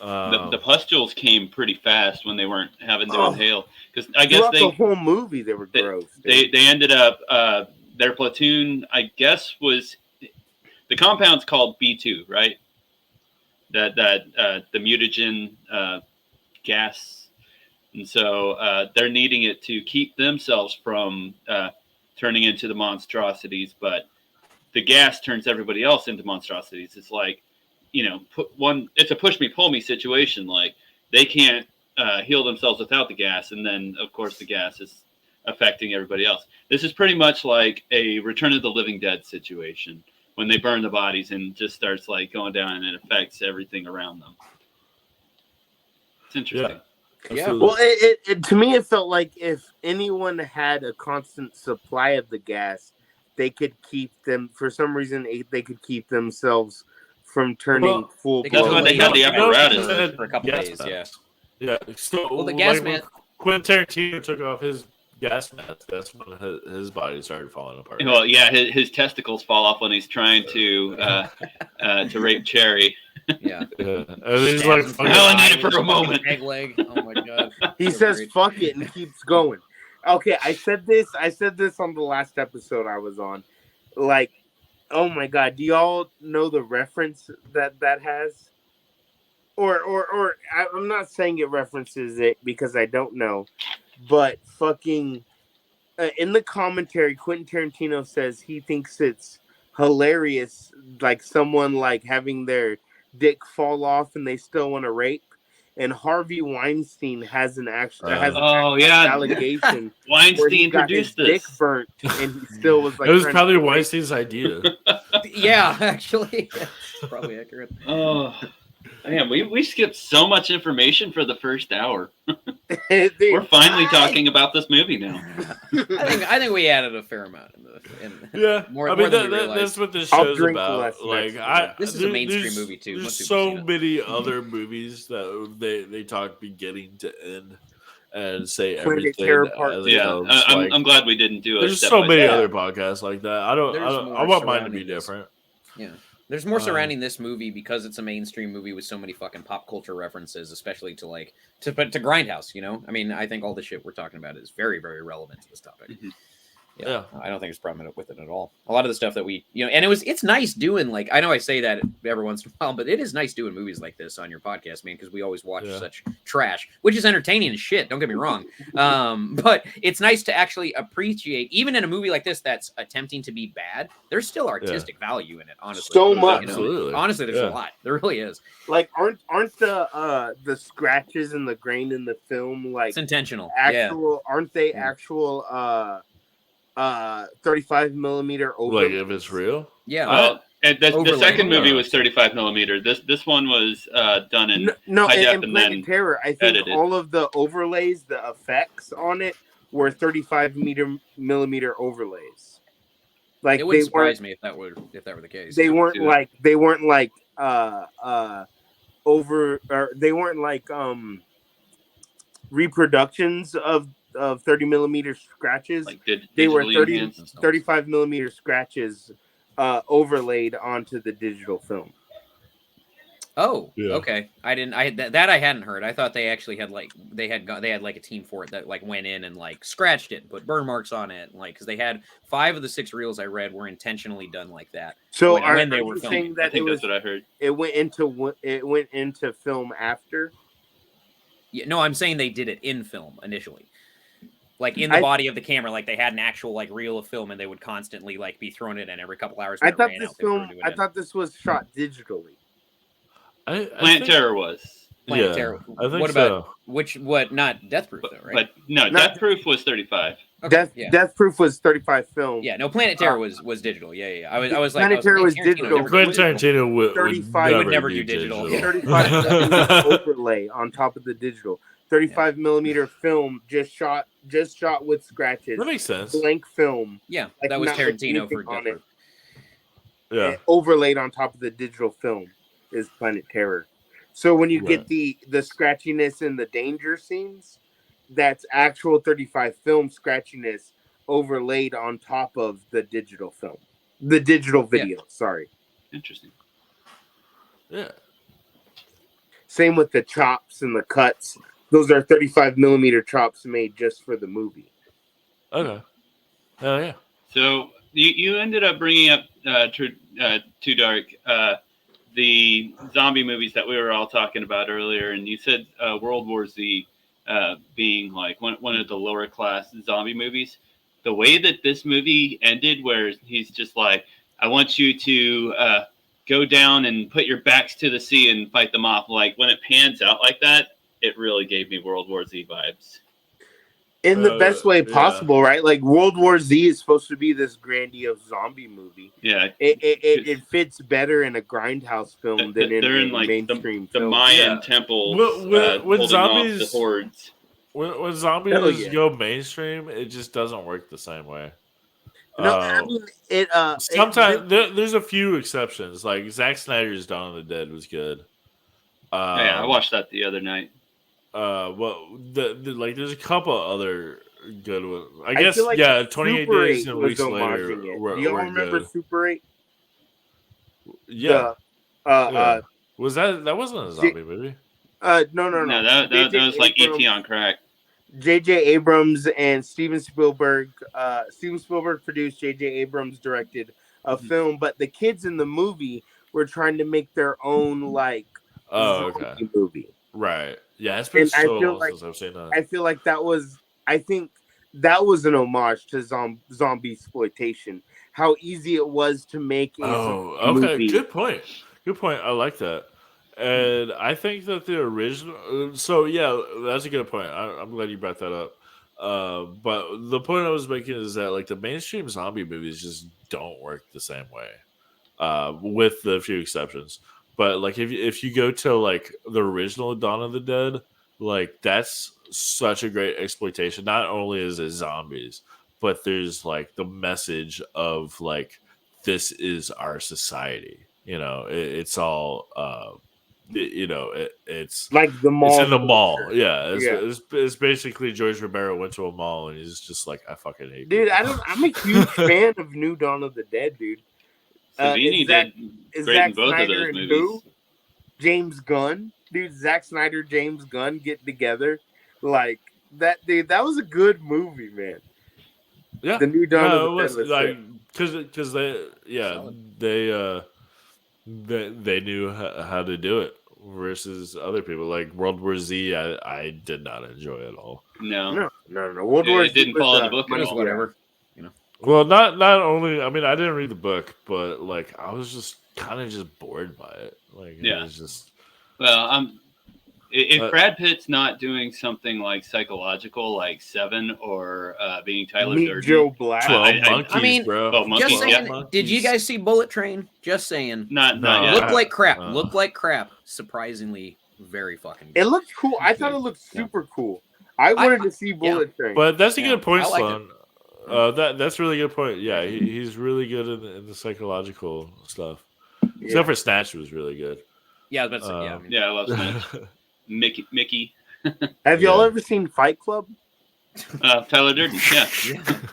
Yeah. The pustules came pretty fast when they weren't having to inhale, because I guess Throughout the whole movie they were gross. They ended up their platoon, I guess, was the compound's called B2, right? That the mutagen gas, and so they're needing it to keep themselves from turning into the monstrosities, but the gas turns everybody else into monstrosities. It's like, you know, it's a push me pull me situation. Like they can't heal themselves without the gas, and then of course the gas is affecting everybody else. This is pretty much like a Return of the Living Dead situation when they burn the bodies and just starts like going down and it affects everything around them. It's interesting. Yeah. Well, it to me it felt like if anyone had a constant supply of the gas, they could keep them for some reason. They could keep themselves from turning full. That's why they had the apparatus for a couple days. Yeah. Yeah. So, Well, the gas like, mask. Quentin Tarantino took off his gas mask. That's when his body started falling apart. Well, yeah, his testicles fall off when he's trying to rape Cherry. Yeah. And he's like, I need it for a moment. Egg leg. Oh my god. He says "fuck it" and keeps going. Okay, I said this on the last episode I was on. Like, oh my god, do y'all know the reference that has? Or I'm not saying it references it because I don't know, but fucking in the commentary, Quentin Tarantino says he thinks it's hilarious, like someone like having their dick fall off and they still want to rape. And Harvey Weinstein has an allegation. Weinstein got produced his this. dick burnt, and he still was like. It was probably Weinstein's idea. Yeah, actually, that's probably accurate. Oh, man, we skipped so much information for the first hour. Dude, We're finally talking about this movie now. I think we added a fair amount Yeah, more I mean than we realized. that's what this I'll show's drink about. less Like, next This is a mainstream movie too. There's Most people so seen it. many other movies that they talk beginning to end and say Planet everything. Terror Part as two. it Yeah, goes. I'm glad we didn't do it. There's so many other podcasts like that. I want mine to be different. Yeah. There's more surrounding this movie because it's a mainstream movie with so many fucking pop culture references, especially to Grindhouse, you know? I mean, I think all the shit we're talking about is very, very relevant to this topic. Mm-hmm. Yeah. I don't think there's a problem with it at all. A lot of the stuff that we, you know, and it's nice doing, like, I know I say that every once in a while, but it is nice doing movies like this on your podcast, man, because we always watch such trash, which is entertaining as shit, don't get me wrong. But it's nice to actually appreciate, even in a movie like this that's attempting to be bad, there's still artistic value in it, honestly. So much. You know? Absolutely. Honestly, there's a lot. There really is. Like, aren't the scratches and the grain in the film like It's intentional. actual? Aren't they actual 35 millimeter over? Like if it's real. Yeah. Well, and the second movie Overlay. was 35 millimeter. This one was done in high in def and Planet then Terror, I think edited. all of the overlays, the effects on it were 35 millimeter overlays. Like, it wouldn't surprise me if that were the case. They weren't like reproductions of 30 millimeter scratches. Like they were digitally enhanced. 35 millimeter scratches overlaid onto the digital film. Oh, Yeah. okay. I hadn't heard. I thought they actually had they had like a team for it that like went in and like scratched it, put burn marks on it, like because they had 5 of the 6 reels I read were intentionally done like that. So when they are were you filming. saying that I think that's what I heard. it went into film after? Yeah, no, I'm saying they did it in film initially. like in the body of the camera, like they had an actual like reel of film, and they would constantly like be throwing it in every couple hours. I thought this was shot digitally. Planet Terror was. Planet Terror. I think what about what? Not Death Proof though, right? But no, Death Proof was 35. Okay, Death Proof was 35 film. Yeah, no, Planet Terror was digital. Yeah. I was like, Planet Terror was digital. Quentin Tarantino would never do digital. 35 overlay on top of the digital. 35 millimeter film just shot with scratches. That makes sense. Blank film. Yeah, that was Tarantino for Death Proof. Yeah, overlaid on top of the digital film is Planet Terror. So when you get the scratchiness in the danger scenes, that's actual 35 film scratchiness overlaid on top of the digital film. The digital video, sorry. Interesting. Yeah. Same with the chops and the cuts. Those are 35 millimeter chops made just for the movie. Okay. Oh, yeah. So you ended up bringing up TuEDarK, the zombie movies that we were all talking about earlier, and you said World War Z being like one of the lower class zombie movies. The way that this movie ended, where he's just like, I want you to go down and put your backs to the sea and fight them off. Like when it pans out like that, it really gave me World War Z vibes. In the best way possible, right? Like World War Z is supposed to be this grandiose zombie movie. Yeah, it fits better in a Grindhouse film than in a like mainstream the film. Mayan temples. When zombies, off the hordes. When zombies go mainstream, it just doesn't work the same way. No, I mean sometimes there's a few exceptions. Like Zack Snyder's Dawn of the Dead was good. Yeah, I watched that the other night. Like there's a couple other good ones. I feel guess like 28 Super Days 8 and was Weeks Later. Do y'all remember good. Super 8? Yeah. Was that wasn't a zombie movie? No. That was like E.T. on crack. J.J. Abrams and Steven Spielberg. Steven Spielberg produced, J.J. Abrams directed a film, but the kids in the movie were trying to make their own zombie movie. Right. Yeah, it's been so long since I've seen that. I feel like I think that was an homage to zombie exploitation. How easy it was to make a movie. Good point. I like that. And I think that the original... So, yeah, that's a good point. I'm glad you brought that up. But the point I was making is that like the mainstream zombie movies just don't work the same way, with the few exceptions. But like if you go to like the original Dawn of the Dead, like that's such a great exploitation. Not only is it zombies, but there's like the message of like this is our society. It's all it's like the mall. It's in the mall. Yeah. It's basically George Romero went to a mall and he's just like, I fucking hate dude. I'm a huge fan of New Dawn of the Dead, dude. Savini did great in both of those movies. Who? James Gunn, dude. Zack Snyder, James Gunn get together like that, dude. That was a good movie, man. Yeah, the New Dawn of the Dead was like because they knew how to do it versus other people. Like World War Z, I did not enjoy at all. No. World War Z didn't follow the book at all. Whatever. Well, not only. I mean, I didn't read the book, but like I was just kind of just bored by it. Like it was just. Well, if Brad Pitt's not doing something like psychological, like Seven, or being Tyler Durden, Joe Black, 12 Monkeys, I mean, bro. Just saying. Did you guys see Bullet Train? Just saying. Not yet. Looked like crap. Looked like crap. Surprisingly, very fucking good. It looked cool. I thought it looked super cool. I wanted to see Bullet Train. But that's a good point, Sloan. That's a really good point. Yeah, he's really good in the psychological stuff. Except for Snatch was really good. Yeah, I was about to say, I love Snatch. Mickey. Have y'all ever seen Fight Club? Tyler Durden, yeah.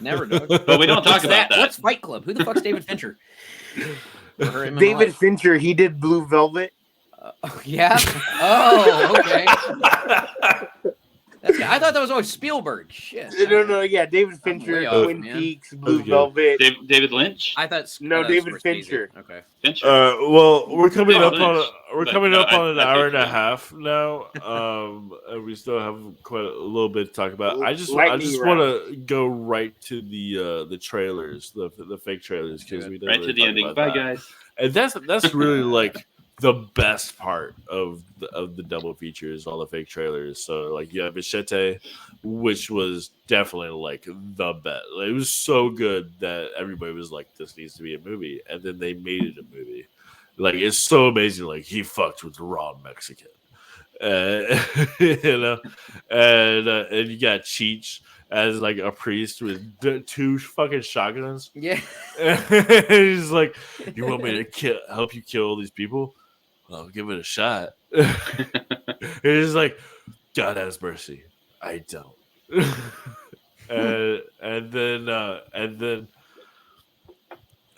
Never do. But we don't talk about that. What's Fight Club? Who the fuck's David Fincher? David Fincher, he did Blue Velvet. Yeah? Oh, okay. I thought that was always Spielberg. Shit. No, yeah, David Fincher, way off, Twin man. Peaks, Blue Velvet. David Lynch. I thought David Scorsese. Fincher. Okay. Fincher. Well, we're coming No, up on Lynch. we're But coming no, up on an I hour think and a Lynch. half now. And we still have quite a little bit to talk about. I just Lightning want to go right to the trailers, the fake trailers, because we didn't Right really to the talk ending. about Bye, that. guys. And that's really like the best part of the double features, all the fake trailers. So like you have Machete, which was definitely like the best. Like, it was so good that everybody was like, "This needs to be a movie," and then they made it a movie. Like it's so amazing. Like he fucked with the raw Mexican, you know, and you got Cheech as like a priest with 2 fucking shotguns. Yeah. He's like, "You want me to help you kill all these people? I'll give it a shot." He's like, "God has mercy, I don't."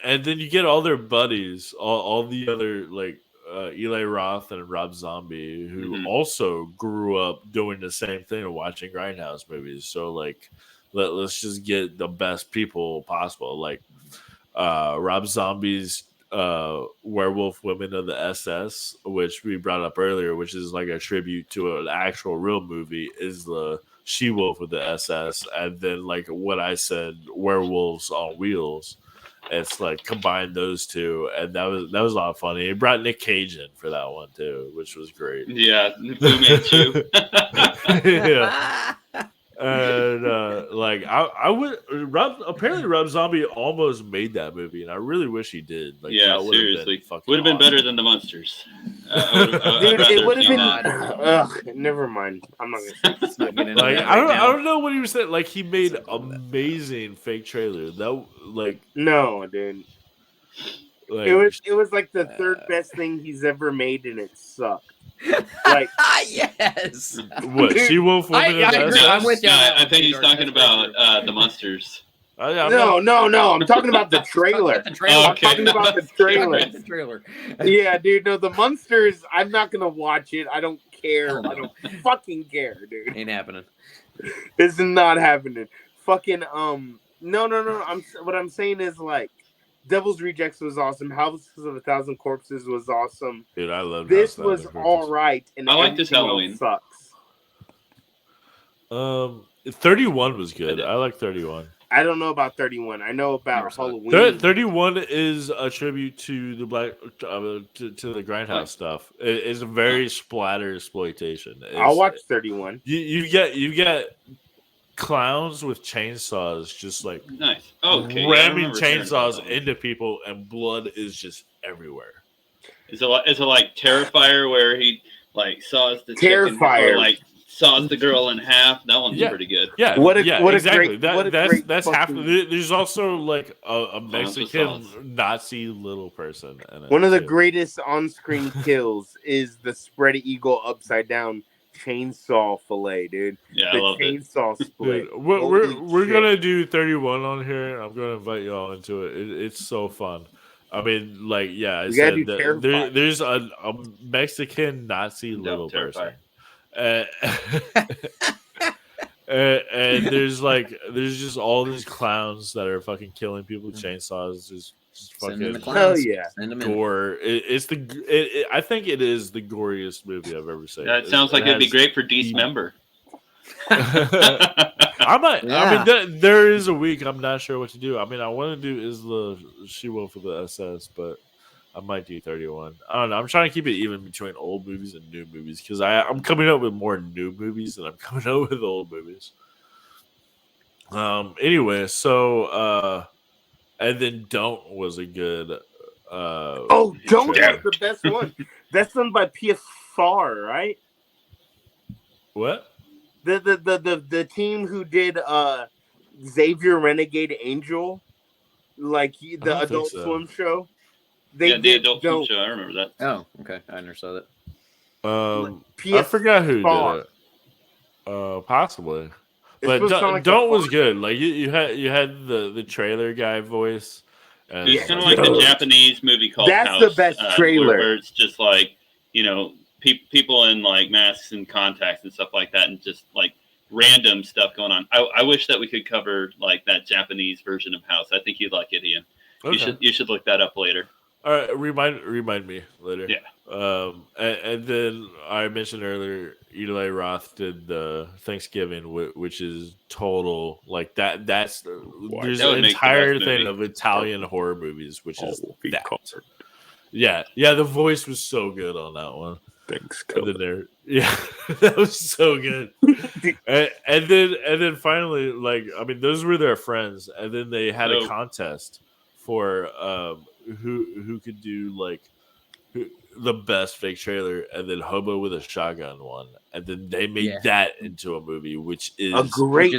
and then you get all their buddies, all the other like Eli Roth and Rob Zombie, who also grew up doing the same thing and watching Grindhouse movies. So like, let's just get the best people possible. Like Rob Zombie's Werewolf Women of the SS, which we brought up earlier, which is like a tribute to an actual real movie, is the She-Wolf of the SS, and then like what I said, Werewolves on Wheels. It's like combine those two, and that was a lot of fun. He brought Nick Cage in for that one too, which was great. Yeah, Fu Manchu. Yeah. And like I would apparently Rob Zombie almost made that movie, and I really wish he did. Like, Yeah, that seriously, would have been better than the Monsters. Dude, it would have been. Ugh, never mind. I'm not gonna say Get into Like that I right don't know what he was saying. Like he made amazing fake trailers. That like no, dude. like It was like the third best thing he's ever made, and it sucked. Like yes. what She-Wolf Women I of the agree. SS? I'm with you. No, I think he's talking about the Monsters. No. I'm talking about the trailer. The trailer. I'm talking about the trailer. The trailer. Yeah, dude. No, the Monsters. I'm not gonna watch it. I don't care. Hell no. I don't fucking care, dude. Ain't happening. This is not happening. Fucking no. What I'm saying is like, Devil's Rejects was awesome. Houses of a Thousand Corpses was awesome. Dude, I love this. Was all right, and I like this Halloween. Sucks. 31 was good. I like 31. I don't know about 31. I know about Halloween. 31 is a tribute to the to the Grindhouse stuff. It's a very splatter exploitation. I'll watch 31. You get clowns with chainsaws, just like nice. Okay, ramming chainsaws into people, and blood is just everywhere. Is it like Terrifier, where he like saws the Terrifier, chicken, or like saws the girl in half? That one's pretty good. Yeah, exactly. That's half. There's also like a Mexican Nazi little person. In it one of the greatest on-screen kills is the spread eagle upside down chainsaw fillet, dude. Yeah, the I love chainsaw split. Dude, we're gonna do 31 on here. I'm gonna invite y'all into it. It's so fun. I mean, like, yeah, I said that there's a Mexican Nazi little person. And there's just all these clowns that are fucking killing people with chainsaws. Just fucking hell yeah, gore. I think it is the goriest movie I've ever seen. That sounds like it'd be great for Dismember. I mean, there is a week. I'm not sure what to do. I mean, I want to do is the She-Wolf for the SS, but I might do 31. I don't know. I'm trying to keep it even between old movies and new movies because I'm coming up with more new movies than I'm coming up with old movies. Anyway, so and then Don't was a good. Don't was the best one. That's done by PSR, right? What? The team who did Xavier Renegade Angel, like the Adult Swim show. The Adult Swim show. I remember that. Oh, okay. I never saw that. I forgot who did it. Possibly. But Don't was good. Like you had the trailer guy voice. It's kind of like the Japanese movie called That's House. The best trailer. Where it's just like, people in like masks and contacts and stuff like that, and just like random stuff going on. I wish that we could cover like that Japanese version of House. I think you'd like it, Ian. Okay. You should look that up later. All right, remind me later. Yeah. And then I mentioned earlier, Eli Roth did the Thanksgiving, which is total like that. There's That an would make the entire best thing movie. of Italian horror movies, which is that. Yeah, the voice was so good on that one. Thanks, yeah, that was so good. and then finally, like, I mean, those were their friends, and then they had a contest for who could do like the best fake trailer, and then Hobo with a Shotgun won, and then they made that into a movie, which is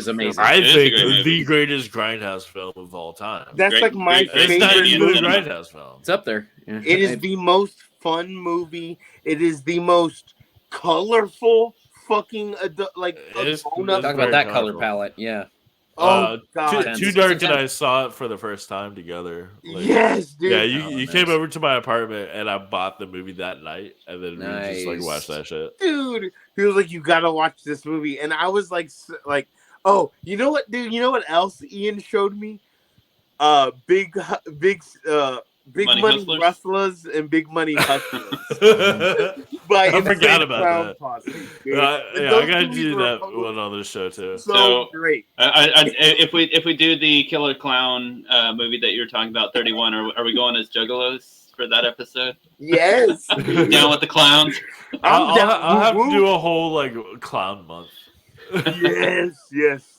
amazing. I think the greatest Grindhouse film of all time. That's like my favorite. It's not even a Grindhouse film. It's up there. Yeah. It is the most fun movie. It is the most colorful fucking talk about that color palette. Yeah. Oh God! TuEDarK and I saw it for the first time together. Like, yes, dude. Yeah, you came over to my apartment and I bought the movie that night, and then we just like watched that shit. Dude, he was like, "You gotta watch this movie," and I was like, "Oh, you know what, dude? You know what else Ian showed me? Big money rustlers and big money hustlers." I forgot about that. I gotta do that one on the show too. So great. If we do the Killer Clown movie that you were talking about, 31, are we going as Juggalos for that episode? Yes. Down with the clowns. I'll have to do a whole like clown month. Yes.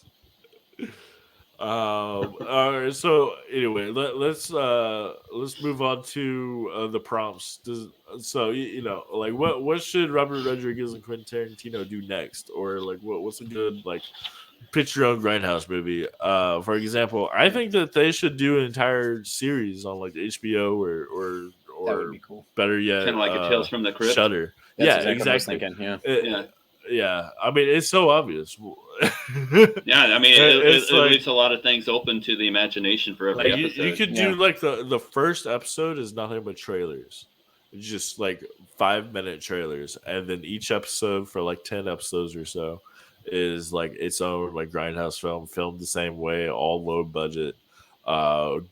All right. So anyway, let's move on to the prompts. Like what should Robert Rodriguez and Quentin Tarantino do next, or like what's a good like pitch your own Grindhouse movie? For example, I think that they should do an entire series on like HBO or that would be cool. Better yet, kind of like a Tales from the Crypt. Shudder. That's exactly. Thinking, yeah. I mean, it's so obvious. Yeah, I mean, it leaves a lot of things open to the imagination for every episode. You could do like the first episode is nothing but trailers, just like 5-minute trailers, and then each episode for like 10 episodes or so is like its own like Grindhouse film, filmed the same way, all low budget,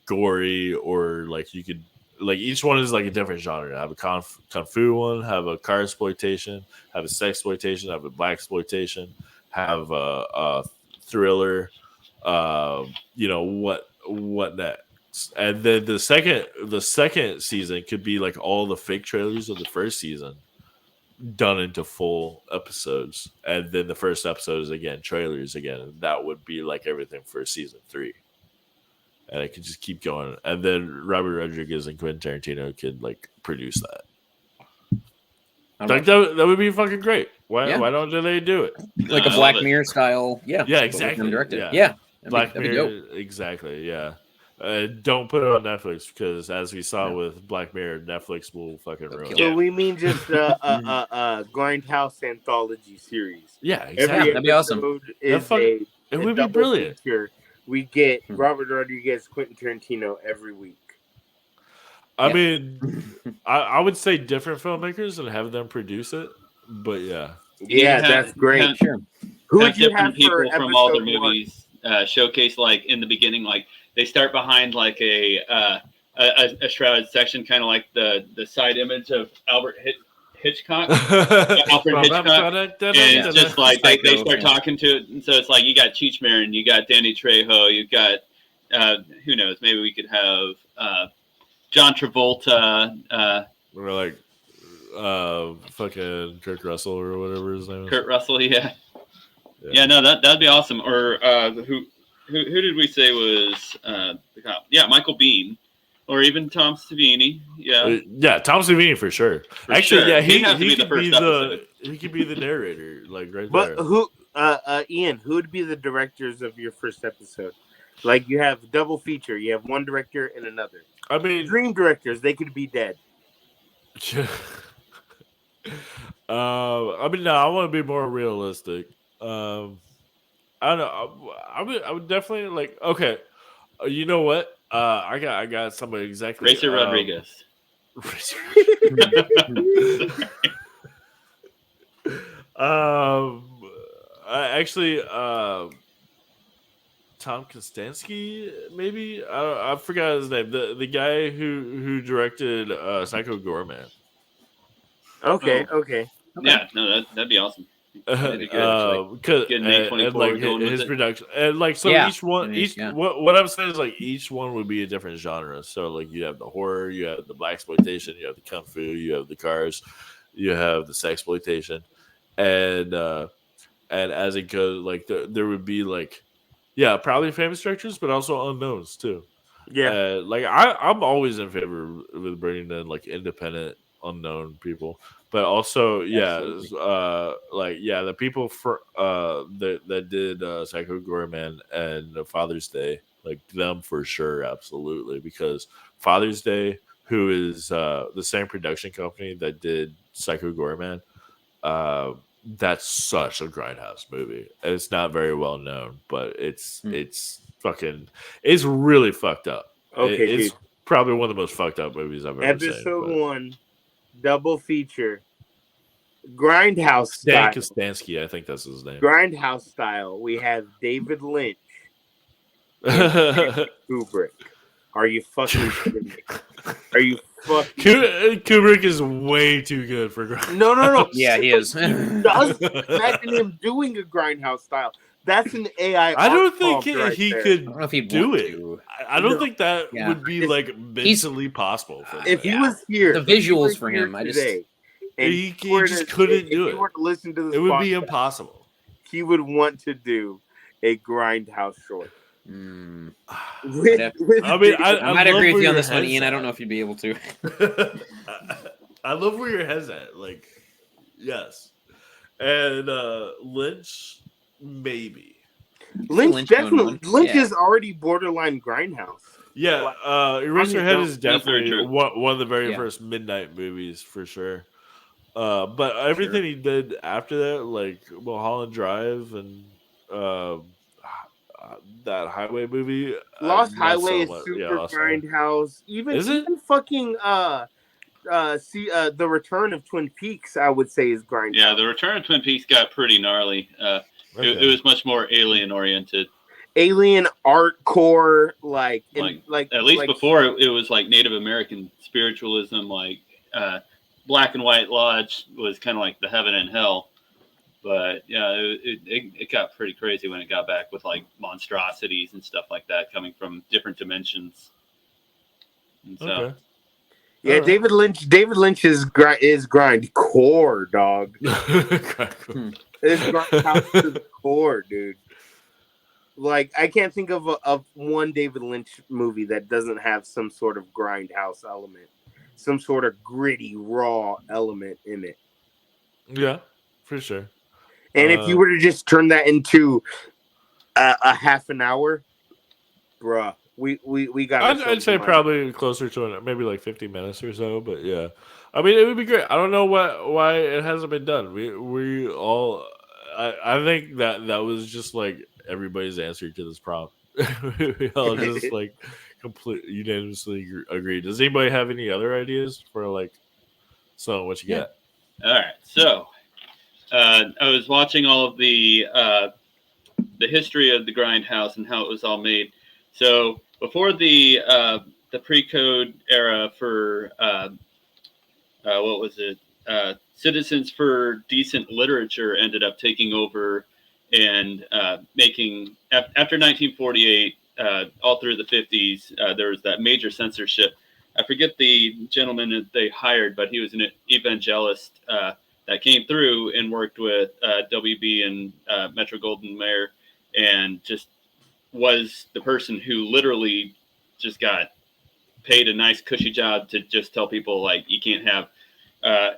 gory, or like you could. Like each one is like a different genre. Have a kung fu one, have a car exploitation, have a sex exploitation, have a black exploitation, have a thriller. What next? And then the second season could be like all the fake trailers of the first season done into full episodes, and then the first episode is again trailers again. And that would be like everything for season 3. And it could just keep going. And then Robert Rodriguez and Quentin Tarantino could like produce that. Like that would be fucking great. Why don't they do it? Like a Black Mirror style. Yeah. Yeah, exactly. Yeah. Black Mirror. Exactly. Yeah. Don't put it on Netflix because, as we saw with Black Mirror, Netflix will fucking ruin it. So we mean just a Grindhouse anthology series. Yeah, exactly. That'd be awesome. It would be brilliant. Feature. We get Robert Rodriguez, Quentin Tarantino every week. I mean, I would say different filmmakers and have them produce it, but yeah. Yeah, that's great. Sure. Who would you different have for people from all their movies showcase like in the beginning, like they start behind like a shrouded section, kind of like the side image of Alfred Hitchcock, and it's just like they start talking to it, and so it's like you got Cheech Marin, you got Danny Trejo, you got who knows, maybe we could have John Travolta, or like fucking Kurt Russell or whatever his name is. Kurt Russell, yeah. No, that'd be awesome. Or who did we say was the cop? Yeah, Michael Biehn. Or even Tom Savini, Tom Savini for sure. Actually, he could be the narrator, like right there. But who, Ian? Who would be the directors of your first episode? Like you have double feature. You have one director and another. I mean, dream directors. They could be dead. I mean, no, I want to be more realistic. I don't know. I would definitely like. Okay, you know what? I got somebody exactly. Racer Rodriguez. actually, Tom Kostansky, maybe I forgot his name. The guy who directed Psycho Gorman. Okay, Oh. okay. Yeah, no, that'd be awesome. That'd be good. Get an And A24 like going with his it. production, and like so Yeah, each one, it is, yeah. what I'm saying is like each one would be a different genre. So like you have the horror, you have the black exploitation, you have the kung fu, you have the cars, you have the sexploitation, and as it goes, like there would be like probably famous directors, but also unknowns too. Yeah. Like I'm always in favor with bringing in like independent, unknown people, but also Absolutely. the people for that did Psycho Gorman and Father's Day, like them for sure, absolutely, because Father's Day, who is the same production company that did Psycho Gorman, that's such a Grindhouse movie. And it's not very well known, but it's really fucked up. Okay, It's dude. probably one of the most fucked up movies I've ever seen. Episode But 1, double feature, Grindhouse Dan style. Kostansky, I think that's his name. Grindhouse style. We have David Lynch and Kubrick. Are you fucking kidding me? Are you fucking Kubrick is way too good for Grindhouse. No. Yeah, he is. Imagine him doing a Grindhouse style. That's an AI. I don't think right he there. could I don't know if he'd do want it. to. I don't think that Yeah. would be like mentally possible for him. If he was here, The visuals for him, today, he just couldn't do it. If he were to listen to this, It would be podcast, impossible. He would want to do a Grindhouse short. I might agree with you on this one, Ian. I don't know if you'd be able to. I love where your head's at. Like, yes. And Lynch, maybe. Lynch definitely. Lynch is already borderline Grindhouse. Yeah, Eraserhead is definitely one of the very first midnight movies for sure. But everything he did after that, like Mulholland Drive and that Highway movie, Lost Highway is super Grindhouse. Even fucking the Return of Twin Peaks, I would say, is Grindhouse. Yeah, the Return of Twin Peaks got pretty gnarly. It was much more alien oriented. Alien art core, like at least before it was like Native American spiritualism, like Black and White Lodge was kind of like the heaven and hell. But yeah, it got pretty crazy when it got back with like monstrosities and stuff like that coming from different dimensions. And so, yeah, right. David Lynch is grindcore, dog. It's Grindhouse to the core, dude. Like, I can't think of one David Lynch movie that doesn't have some sort of Grindhouse element, some sort of gritty, raw element in it. Yeah, for sure. And if you were to just turn that into a half an hour, bruh, we got. I'd say probably closer to maybe like 50 minutes or so, but yeah, I mean it would be great. I don't know why it hasn't been done. We all, I think that was just like everybody's answer to this prompt. We all just like unanimously agreed. Does anybody have any other ideas for like? So what you got? All right, so. I was watching all of the history of the Grindhouse and how it was all made. So before the pre-code era for what was it? Citizens for Decent Literature ended up taking over and making after 1948, all through the 50s, there was that major censorship. I forget the gentleman that they hired, but he was an evangelist. That came through and worked with WB and Metro-Goldwyn-Mayer and just was the person who literally just got paid a nice cushy job to just tell people like you can't have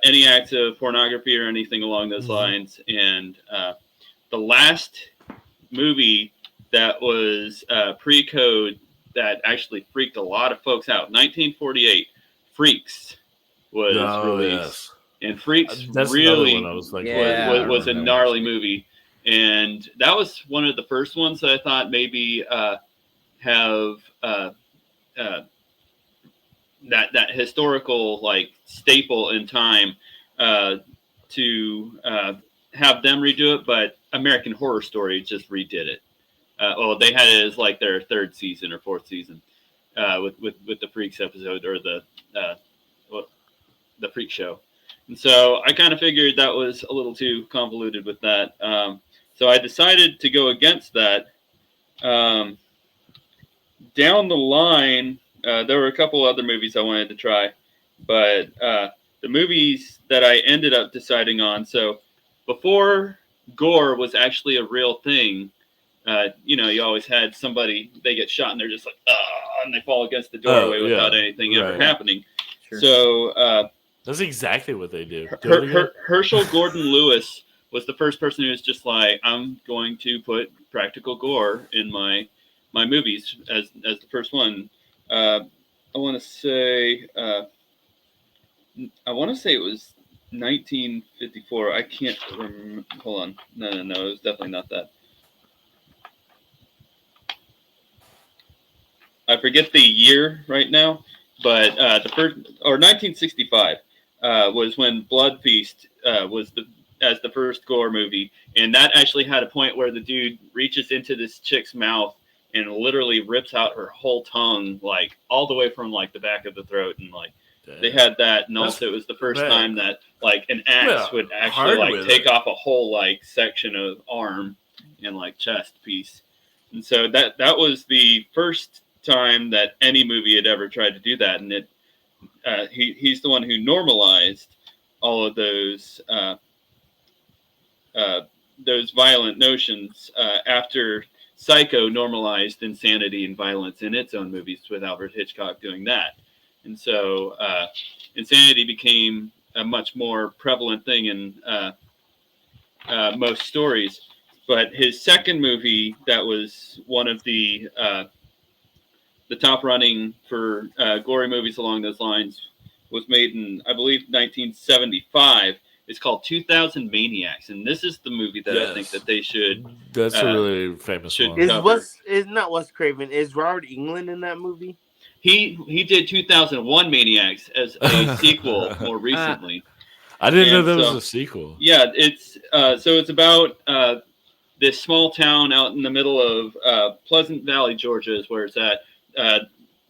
any acts of pornography or anything along those lines. And the last movie that was pre-code that actually freaked a lot of folks out, 1948, Freaks was released. Yes. And Freaks really was a gnarly movie. And that was one of the first ones that I thought maybe have that historical like staple in time to have them redo it. But American Horror Story just redid it. They had it as like their third season or fourth season with the Freaks episode or the Freak Show. And so I kind of figured that was a little too convoluted with that. So I decided to go against that. Down the line, there were a couple other movies I wanted to try, but the movies that I ended up deciding on, so before gore was actually a real thing, you always had somebody, they get shot and they're just like, and they fall against the doorway without anything ever happening. Sure. So that's exactly what they do. Herschel Gordon Lewis was the first person who was just like, I'm going to put practical gore in my movies as the first one. I want to say it was 1954. I can't remember. Hold on. No. It was definitely not that. I forget the year right now, but the first, or 1965 was when Blood Feast was the first gore movie, and that actually had a point where the dude reaches into this chick's mouth and literally rips out her whole tongue, like all the way from like the back of the throat, and like they had that, and also it was the first time that like an axe would actually like take off a whole like section of arm and like chest piece, and so that was the first time that any movie had ever tried to do that, and he's the one who normalized all of those violent notions after Psycho normalized insanity and violence in its own movies with Alfred Hitchcock doing that. And so insanity became a much more prevalent thing in most stories. But his second movie that was one of the top running for gory movies along those lines was made in, I believe, 1975. It's called 2000 Maniacs, and this is the movie that I think that they should. That's a really famous one. Is not Wes Craven? Is Robert Englund in that movie? He did 2001 Maniacs as a sequel more recently. I didn't know that was a sequel. Yeah, it's it's about this small town out in the middle of Pleasant Valley, Georgia, is where it's at.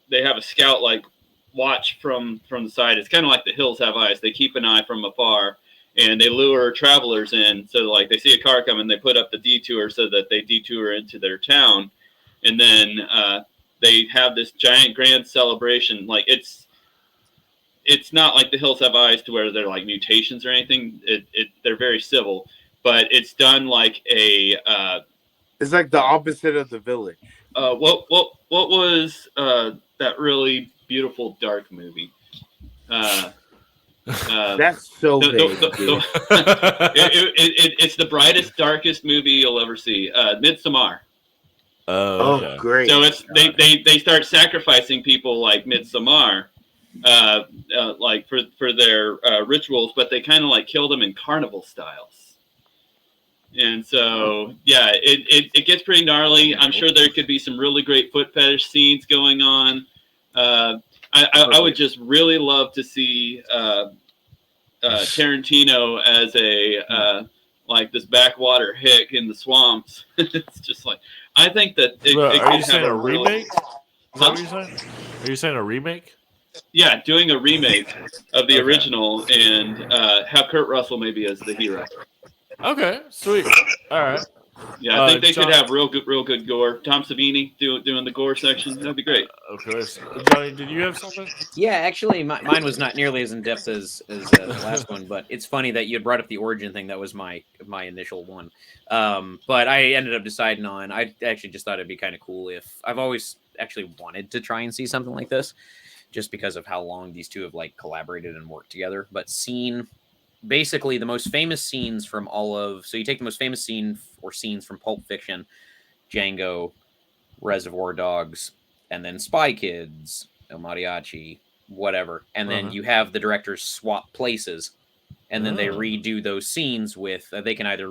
They have a scout like watch from the side. It's kind of like The Hills Have Eyes. They keep an eye from afar, and they lure travelers in. So like they see a car coming, they put up the detour so that they detour into their town, and then they have this giant grand celebration. Like it's not like The Hills Have Eyes to where they're like mutations or anything. They're very civil, but it's done like a. It's like the opposite of The Village. What was that really beautiful dark movie? That's so big. It's the brightest, darkest movie you'll ever see. Midsommar. Oh, okay. Great! So it's they start sacrificing people like Midsommar, like for their rituals, but they kind of like kill them in carnival styles. And so, yeah, it gets pretty gnarly. I'm sure there could be some really great foot fetish scenes going on. I would just really love to see Tarantino as a like this backwater hick in the swamps. It's just like, I think that it are you saying a remake? Is that what you're saying? Are you saying a remake? Yeah, doing a remake of the original and have Kurt Russell maybe as the hero. Okay, sweet. All right. Yeah, I think they should have real good gore. Tom Savini doing the gore section. That'd be great. Of course. Jonny, did you have something? Yeah, actually, mine was not nearly as in depth as the last one, but it's funny that you had brought up the origin thing. That was my initial one. But I ended up deciding on. I actually just thought it'd be kind of cool if I've always actually wanted to try and see something like this, just because of how long these two have like collaborated and worked together. But basically the most famous scenes from so you take the most famous scene or scenes from Pulp Fiction, Django, Reservoir Dogs, and then Spy Kids, El Mariachi, whatever. And then you have the directors swap places, and then they redo those scenes with, they can either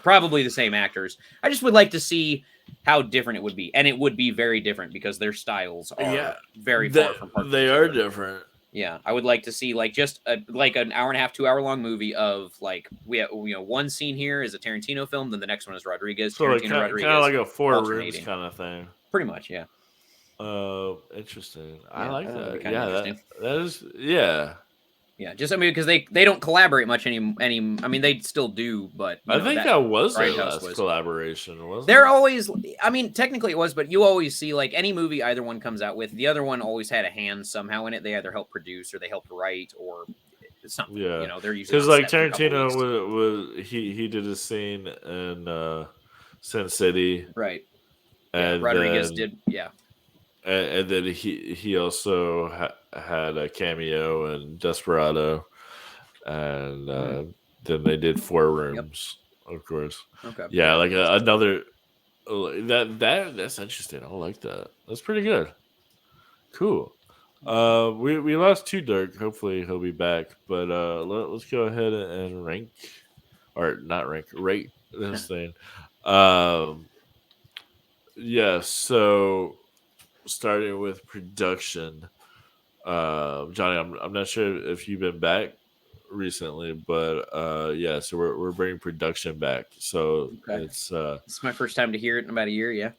probably the same actors. I just would like to see how different it would be. And it would be very different because their styles are very far from They are different. Yeah, I would like to see like just like an hour and a half, 2 hour long movie of like we have, one scene here is a Tarantino film, then the next one is Rodriguez. So like Tarantino, kind Rodriguez, of like a Four Rooms alternating. kind of thing. Pretty much, yeah. Interesting. Yeah, I like that'd be that. kinda Yeah, interesting. that is. Yeah, Yeah, just because they don't collaborate much any. I mean, they still do, but I think that was their Grindhouse last collaboration, wasn't They're it? always. I mean, technically it was, but you always see like any movie either one comes out with, the other one always had a hand somehow in it. They either helped produce or they helped write or something. Yeah, They're usually because on like set for a couple Tarantino weeks. was he did a scene in Sin City, Right. Yeah, and Rodriguez then did. Yeah. and then he also had a cameo in Desperado, and then they did Four Rooms, of course. Okay. Yeah, like another that's interesting. I like that. That's pretty good. Cool. We lost TuEDarK. Hopefully he'll be back. But let's go ahead and rank, or not rank, rate this thing. Yeah. So starting with production, Johnny, I'm not sure if you've been back recently, but yeah. So we're bringing production back. So it's it's my first time to hear it in about a year. Yeah.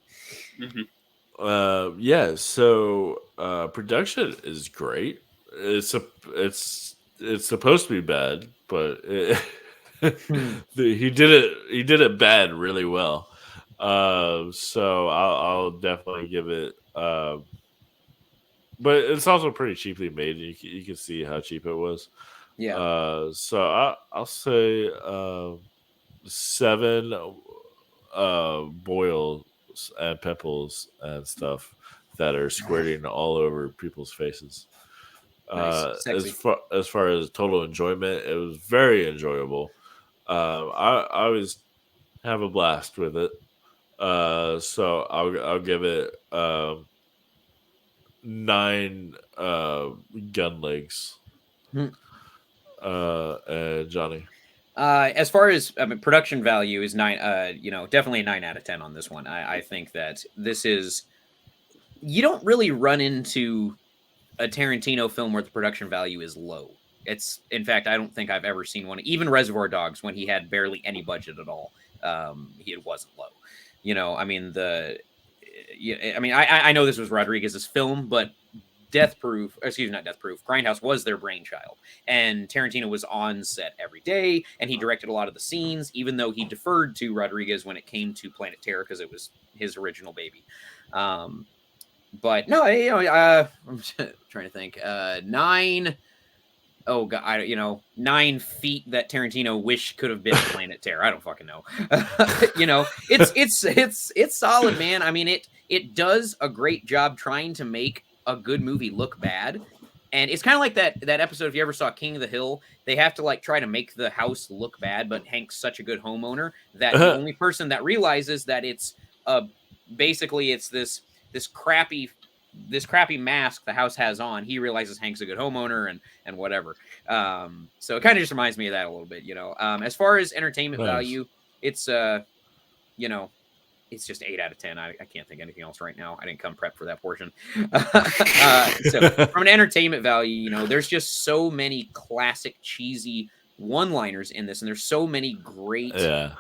Mm-hmm. Yeah, so production is great. It's supposed to be bad, but he did it bad really well. So I'll definitely give it. But it's also pretty cheaply made. You can see how cheap it was. Yeah. So I'll say 7 boils and pimples and stuff that are squirting all over people's faces. Nice. Sexy. As far as total enjoyment, it was very enjoyable. I always have a blast with it. So I'll give it 9 gun legs. Johnny. As far as production value is 9, definitely a 9 out of 10 on this one. I think that this is, you don't really run into a Tarantino film where the production value is low. It's, in fact, I don't think I've ever seen one. Even Reservoir Dogs, when he had barely any budget at all, it wasn't low. I mean I know this was Rodriguez's film, but Grindhouse was their brainchild, and Tarantino was on set every day, and he directed a lot of the scenes, even though he deferred to Rodriguez when it came to Planet Terror because it was his original baby. But no, I'm trying to think. 9. Oh god, 9 feet that Tarantino wish could have been Planet Terror. I don't fucking know. It's solid, man. I mean, it does a great job trying to make a good movie look bad, and it's kind of like that episode. If you ever saw King of the Hill, they have to like try to make the house look bad, but Hank's such a good homeowner that the only person that realizes that it's basically it's this crappy mask the house has on. He realizes Hank's a good homeowner and whatever. So it kind of just reminds me of that a little bit. As far as entertainment value, it's it's just 8 out of 10. I can't think of anything else right now. I didn't come prepped for that portion. So from an entertainment value, there's just so many classic cheesy one-liners in this, and there's so many great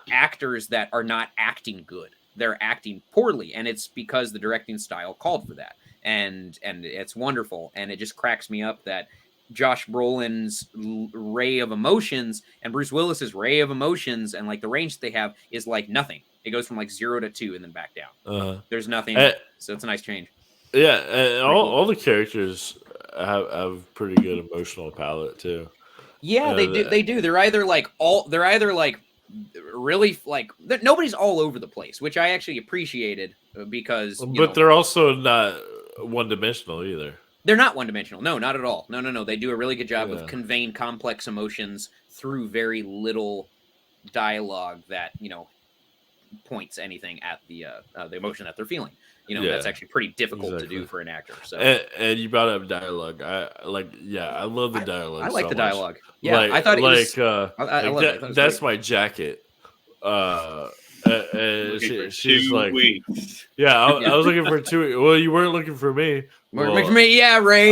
actors that are not acting good. They're acting poorly, and it's because the directing style called for that. And it's wonderful, and it just cracks me up that Josh Brolin's ray of emotions and Bruce Willis's ray of emotions and like the range that they have is like nothing. It goes from like 0 to 2 and then back down. There's nothing, so it's a nice change. Yeah, and all the characters have pretty good emotional palette too. Yeah, they do. They're either like really like nobody's all over the place, which I actually appreciated because. But they're also not one-dimensional either. They're not one-dimensional. No, not at all. No. They do a really good job of conveying complex emotions through very little dialogue that points anything at the emotion that they're feeling. That's actually pretty difficult to do for an actor. So, and you brought up dialogue. I love the dialogue. I like the dialogue. Yeah, I thought it was. that's my jacket. She's two like, weeks. yeah, I was looking for 2 weeks. Well, you weren't looking for me. For me, yeah, Ray.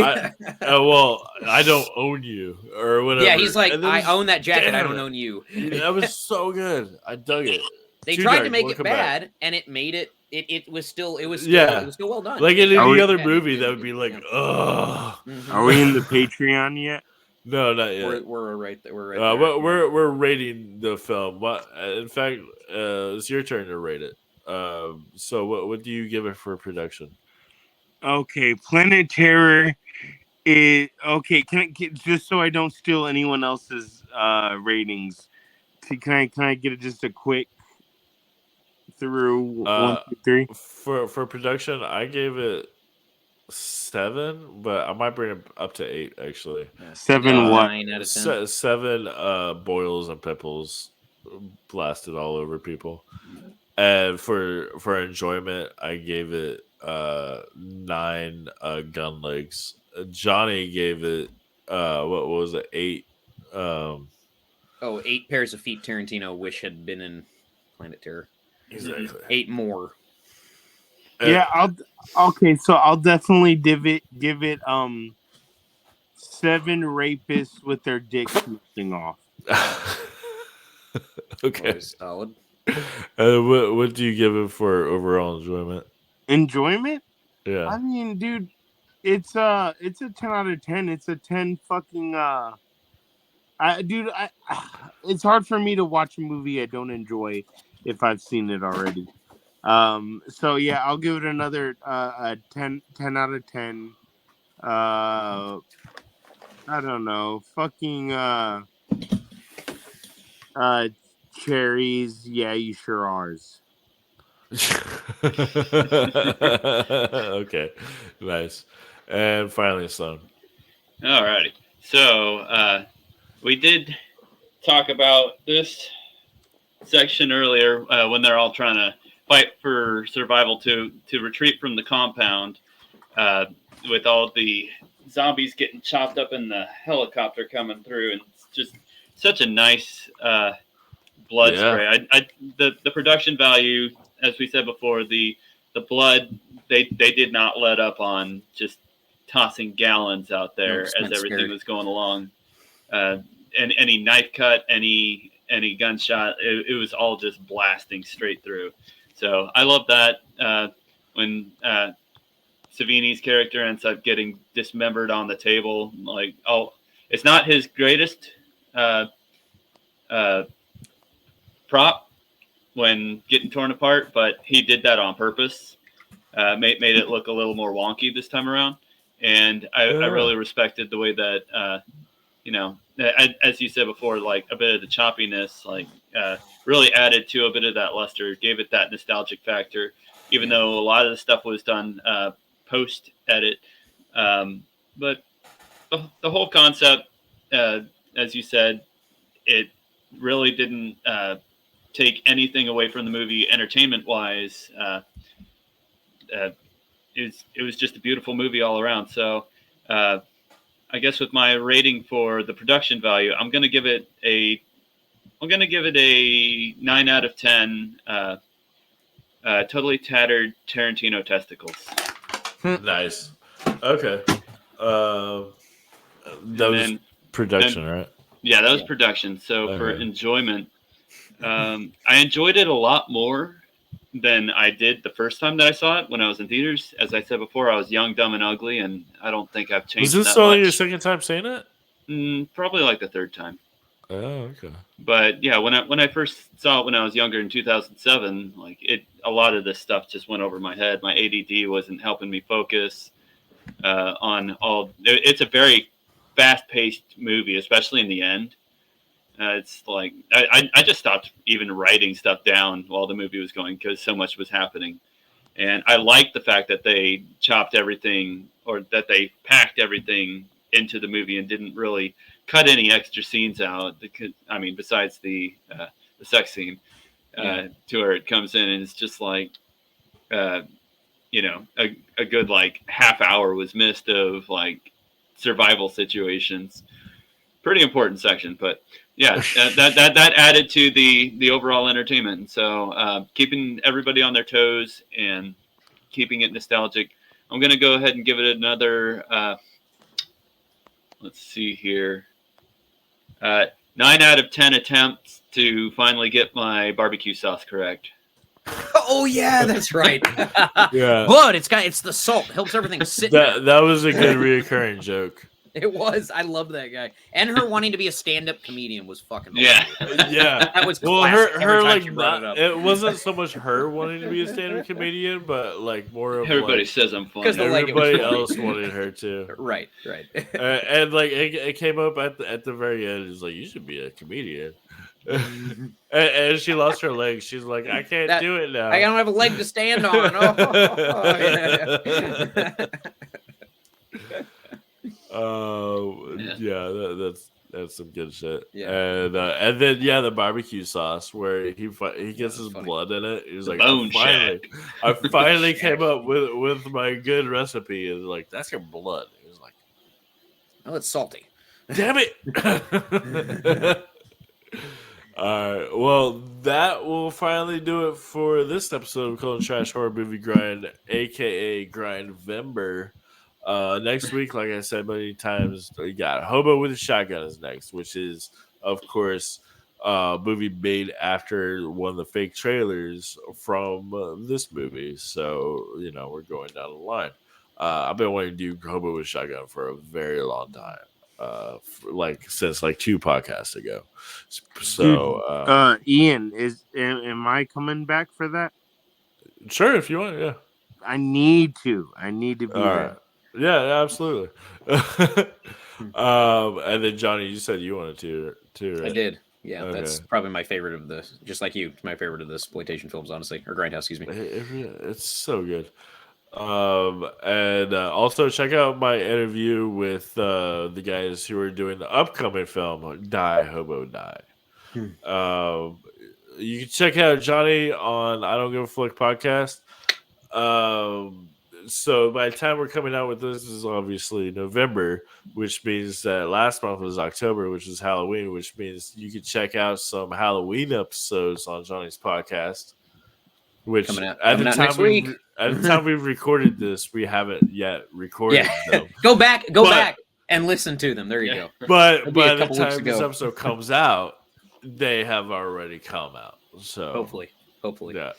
Well, I don't own you or whatever. Yeah, he's like, I own that jacket. I damn don't it. own you. That was so good. I dug it. They tried to TuEDark, make it welcome bad, back. and it made it. It was still Yeah. well done. Like in They any tried other bad. movie, that would be like, ugh. Are we in the Patreon yet? No, not yet. We're right there. We're right there. We're rating the film. In fact, it's your turn to rate it. So what do you give it for production? Okay, Planet Terror is okay. Can I just so I don't steal anyone else's ratings? Can I get just a quick through 1, 2, 3? For production, I gave it 7, but I might bring it up to 8 actually. 7 what? 9 out of 10. 7 boils and pimples blasted all over people. And for enjoyment, I gave it 9 gun legs. Jonny gave it what was it, 8? 8 pairs of feet Tarantino wish had been in Planet Terror. Exactly. 8 more. Yeah, so I'll definitely give it 7 rapists with their dicks missing off. Okay. Solid. What do you give it for overall enjoyment? Enjoyment? Yeah. I mean, dude, it's a 10 out of 10. It's a 10 fucking it's hard for me to watch a movie I don't enjoy if I've seen it already. So yeah, I'll give it another a 10 out of 10. I don't know. Fucking cherries, yeah, you sure ours. Okay. Nice. And finally, Sloan. All righty. So we did talk about this section earlier when they're all trying to fight for survival to retreat from the compound with all the zombies getting chopped up in the helicopter coming through, and it's just such a nice blood spray. The production value, as we said before, the blood they did not let up on just tossing gallons out there as everything was going along. And any knife cut, any gunshot, it was all just blasting straight through. So I love that when Savini's character ends up getting dismembered on the table. Like, it's not his greatest prop when getting torn apart, but he did that on purpose. Made it look a little more wonky this time around, and I really respected the way that as you said before, like a bit of the choppiness, like really added to a bit of that luster, gave it that nostalgic factor, even though a lot of the stuff was done post edit. But the whole concept, as you said, it really didn't take anything away from the movie entertainment wise. It was just a beautiful movie all around. So I guess with my rating for the production value, I'm going to give it a 9 out of 10. Totally tattered Tarantino testicles. Nice. Okay. That was production, right? Yeah, that was production. So for enjoyment, I enjoyed it a lot more than I did the first time that I saw it when I was in theaters. As I said before, I was young, dumb, and ugly, and I don't think I've changed. Was this that only much. your second time seeing it? Probably like the third time. Oh, okay. But yeah, when I first saw it when I was younger in 2007, like a lot of this stuff just went over my head. My ADD wasn't helping me focus on all. It's a very fast-paced movie, especially in the end. It's like I just stopped even writing stuff down while the movie was going because so much was happening. And I liked the fact that they chopped everything, or that they packed everything into the movie and didn't really cut any extra scenes out. Because, I mean, besides the sex scene, to where it comes in and it's just like, a good like half hour was missed of like survival situations. Pretty important section, but Yeah, that added to the overall entertainment. So keeping everybody on their toes and keeping it nostalgic. I'm gonna go ahead and give it another. Let's see here. 9 out of 10 attempts to finally get my barbecue sauce correct. Oh yeah, that's right. Yeah. But it's the salt helps everything sit. That was a good reoccurring joke. It was. I love that guy. And her wanting to be a stand-up comedian was fucking Yeah. Yeah. That was Well, classic. her Every time like she brought it up. it wasn't so much her wanting to be a stand-up comedian, but like more of Everybody like, says I'm funny. everybody else wanted her to. Right. And like it came up at the very end. It's like, you should be a comedian. and she lost her leg. She's like, I can't do it now. I don't have a leg to stand on. That's some good shit. Yeah. And then the barbecue sauce where he gets his blood in it. He's like, I finally came up with my good recipe. And like, that's your blood. He's like, oh, it's salty. Damn it. All right. Well, that will finally do it for this episode of Cold Trash Horror Movie Grind, aka Grindvember. Next week, like I said many times, we got Hobo with a Shotgun is next, which is, of course, a movie made after one of the fake trailers from this movie. So, we're going down the line. I've been wanting to do Hobo with a Shotgun for a very long time. Since 2 podcasts ago. So, Ian, am I coming back for that? Sure, if you want, yeah. I need to be there. Yeah, absolutely. And then Johnny, you said you wanted to, right? I did. Yeah, Okay. That's probably my favorite of the, just like you, it's my favorite of the exploitation films, honestly, or Grindhouse, excuse me. It's so good. And also check out my interview with the guys who are doing the upcoming film Die Hobo Die. You can check out Johnny on I Don't Give a Flick podcast. So by the time we're coming out with this is obviously November, which means that last month was October, which is Halloween, which means you can check out some Halloween episodes on Johnny's podcast. Which coming out at next week. At the time we've recorded this, we haven't yet recorded them. Go back and listen to them. There you go. But by the time this episode comes out, they have already come out. So hopefully. Yeah.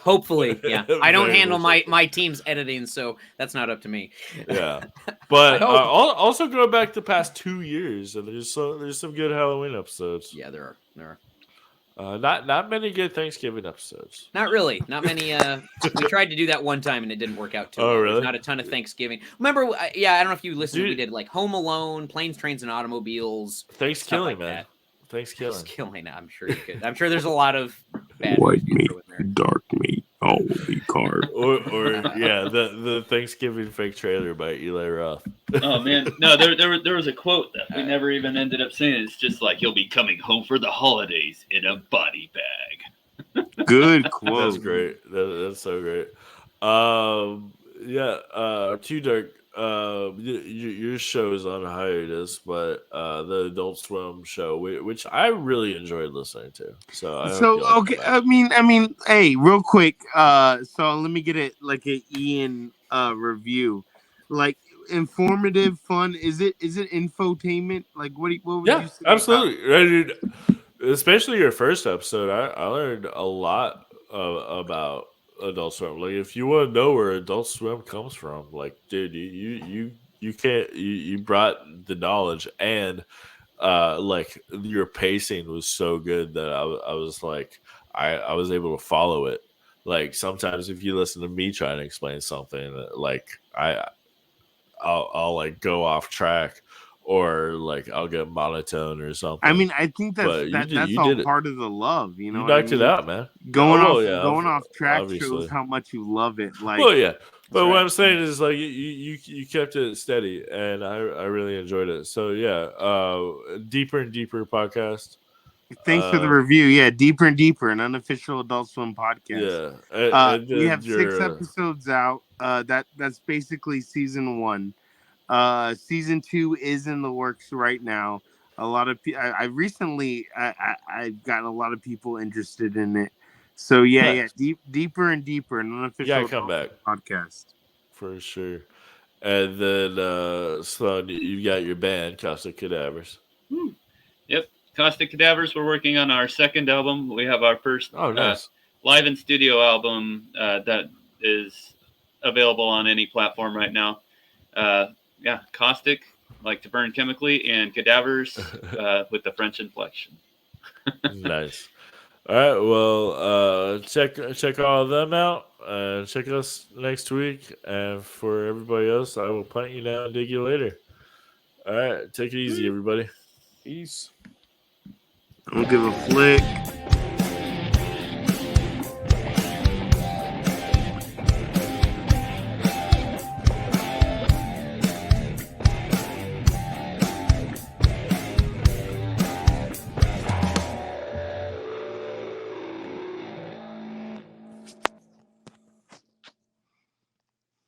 Hopefully, yeah. I don't handle my team's editing, so that's not up to me. Yeah. But also go back the past 2 years, and there's some good Halloween episodes. Yeah, there are. Not many good Thanksgiving episodes. Not really. Not many. We tried to do that one time and it didn't work out too well. Really? There's not a ton of Thanksgiving. Remember? I don't know if you listened. We did like Home Alone, Planes, Trains, and Automobiles. Thanksgiving, man. Thanksgiving. I'm sure you could. I'm sure there's a lot of bad white meat, dark meat, all will be carved. or the Thanksgiving fake trailer by Eli Roth. Oh man, no, there was a quote that we never even ended up saying. It's just like, you'll be coming home for the holidays in a body bag. Good quote. That's great. That's so great. TuEDark. Your show is on hiatus, but the Adult Swim show, which I really enjoyed listening to. Okay. I mean, hey, real quick. So let me get it like an Ian review, like informative, fun. Is it infotainment? Like what would you say? Absolutely. Right, dude. Especially your first episode, I learned a lot about Adult Swim. Like, if you want to know where Adult Swim comes from, like, dude, you brought the knowledge, and like your pacing was so good that I was like, I was able to follow it. Like, sometimes if you listen to me trying to explain something, like I'll like go off track, or like I'll get monotone or something. I mean, I think that's all part of the love, you know. You knocked it out, man. Going off track shows how much you love it. Like, but what I'm saying is, like, you kept it steady, and I really enjoyed it. So Deeper and Deeper podcast. Thanks for the review. Yeah, Deeper and Deeper, an unofficial Adult Swim podcast. Yeah, we have 6 episodes out. That's basically season 1. Season 2 is in the works right now. a lot of I recently I've gotten a lot of people interested in it. So yeah, deeper and deeper, an unofficial come back podcast for sure. And then Sloan, you got your band, Caustic Cadavers. Yep, Caustic Cadavers. We're working on our second album. We have our first nice. live in studio album that is available on any platform right now. Caustic, like to burn chemically, and Cadavers with the French inflection. Nice. All right, well, check all of them out. Check us next week. And for everybody else, I will plant you now and dig you later. All right, take it easy, everybody. Peace. I don't give a flick.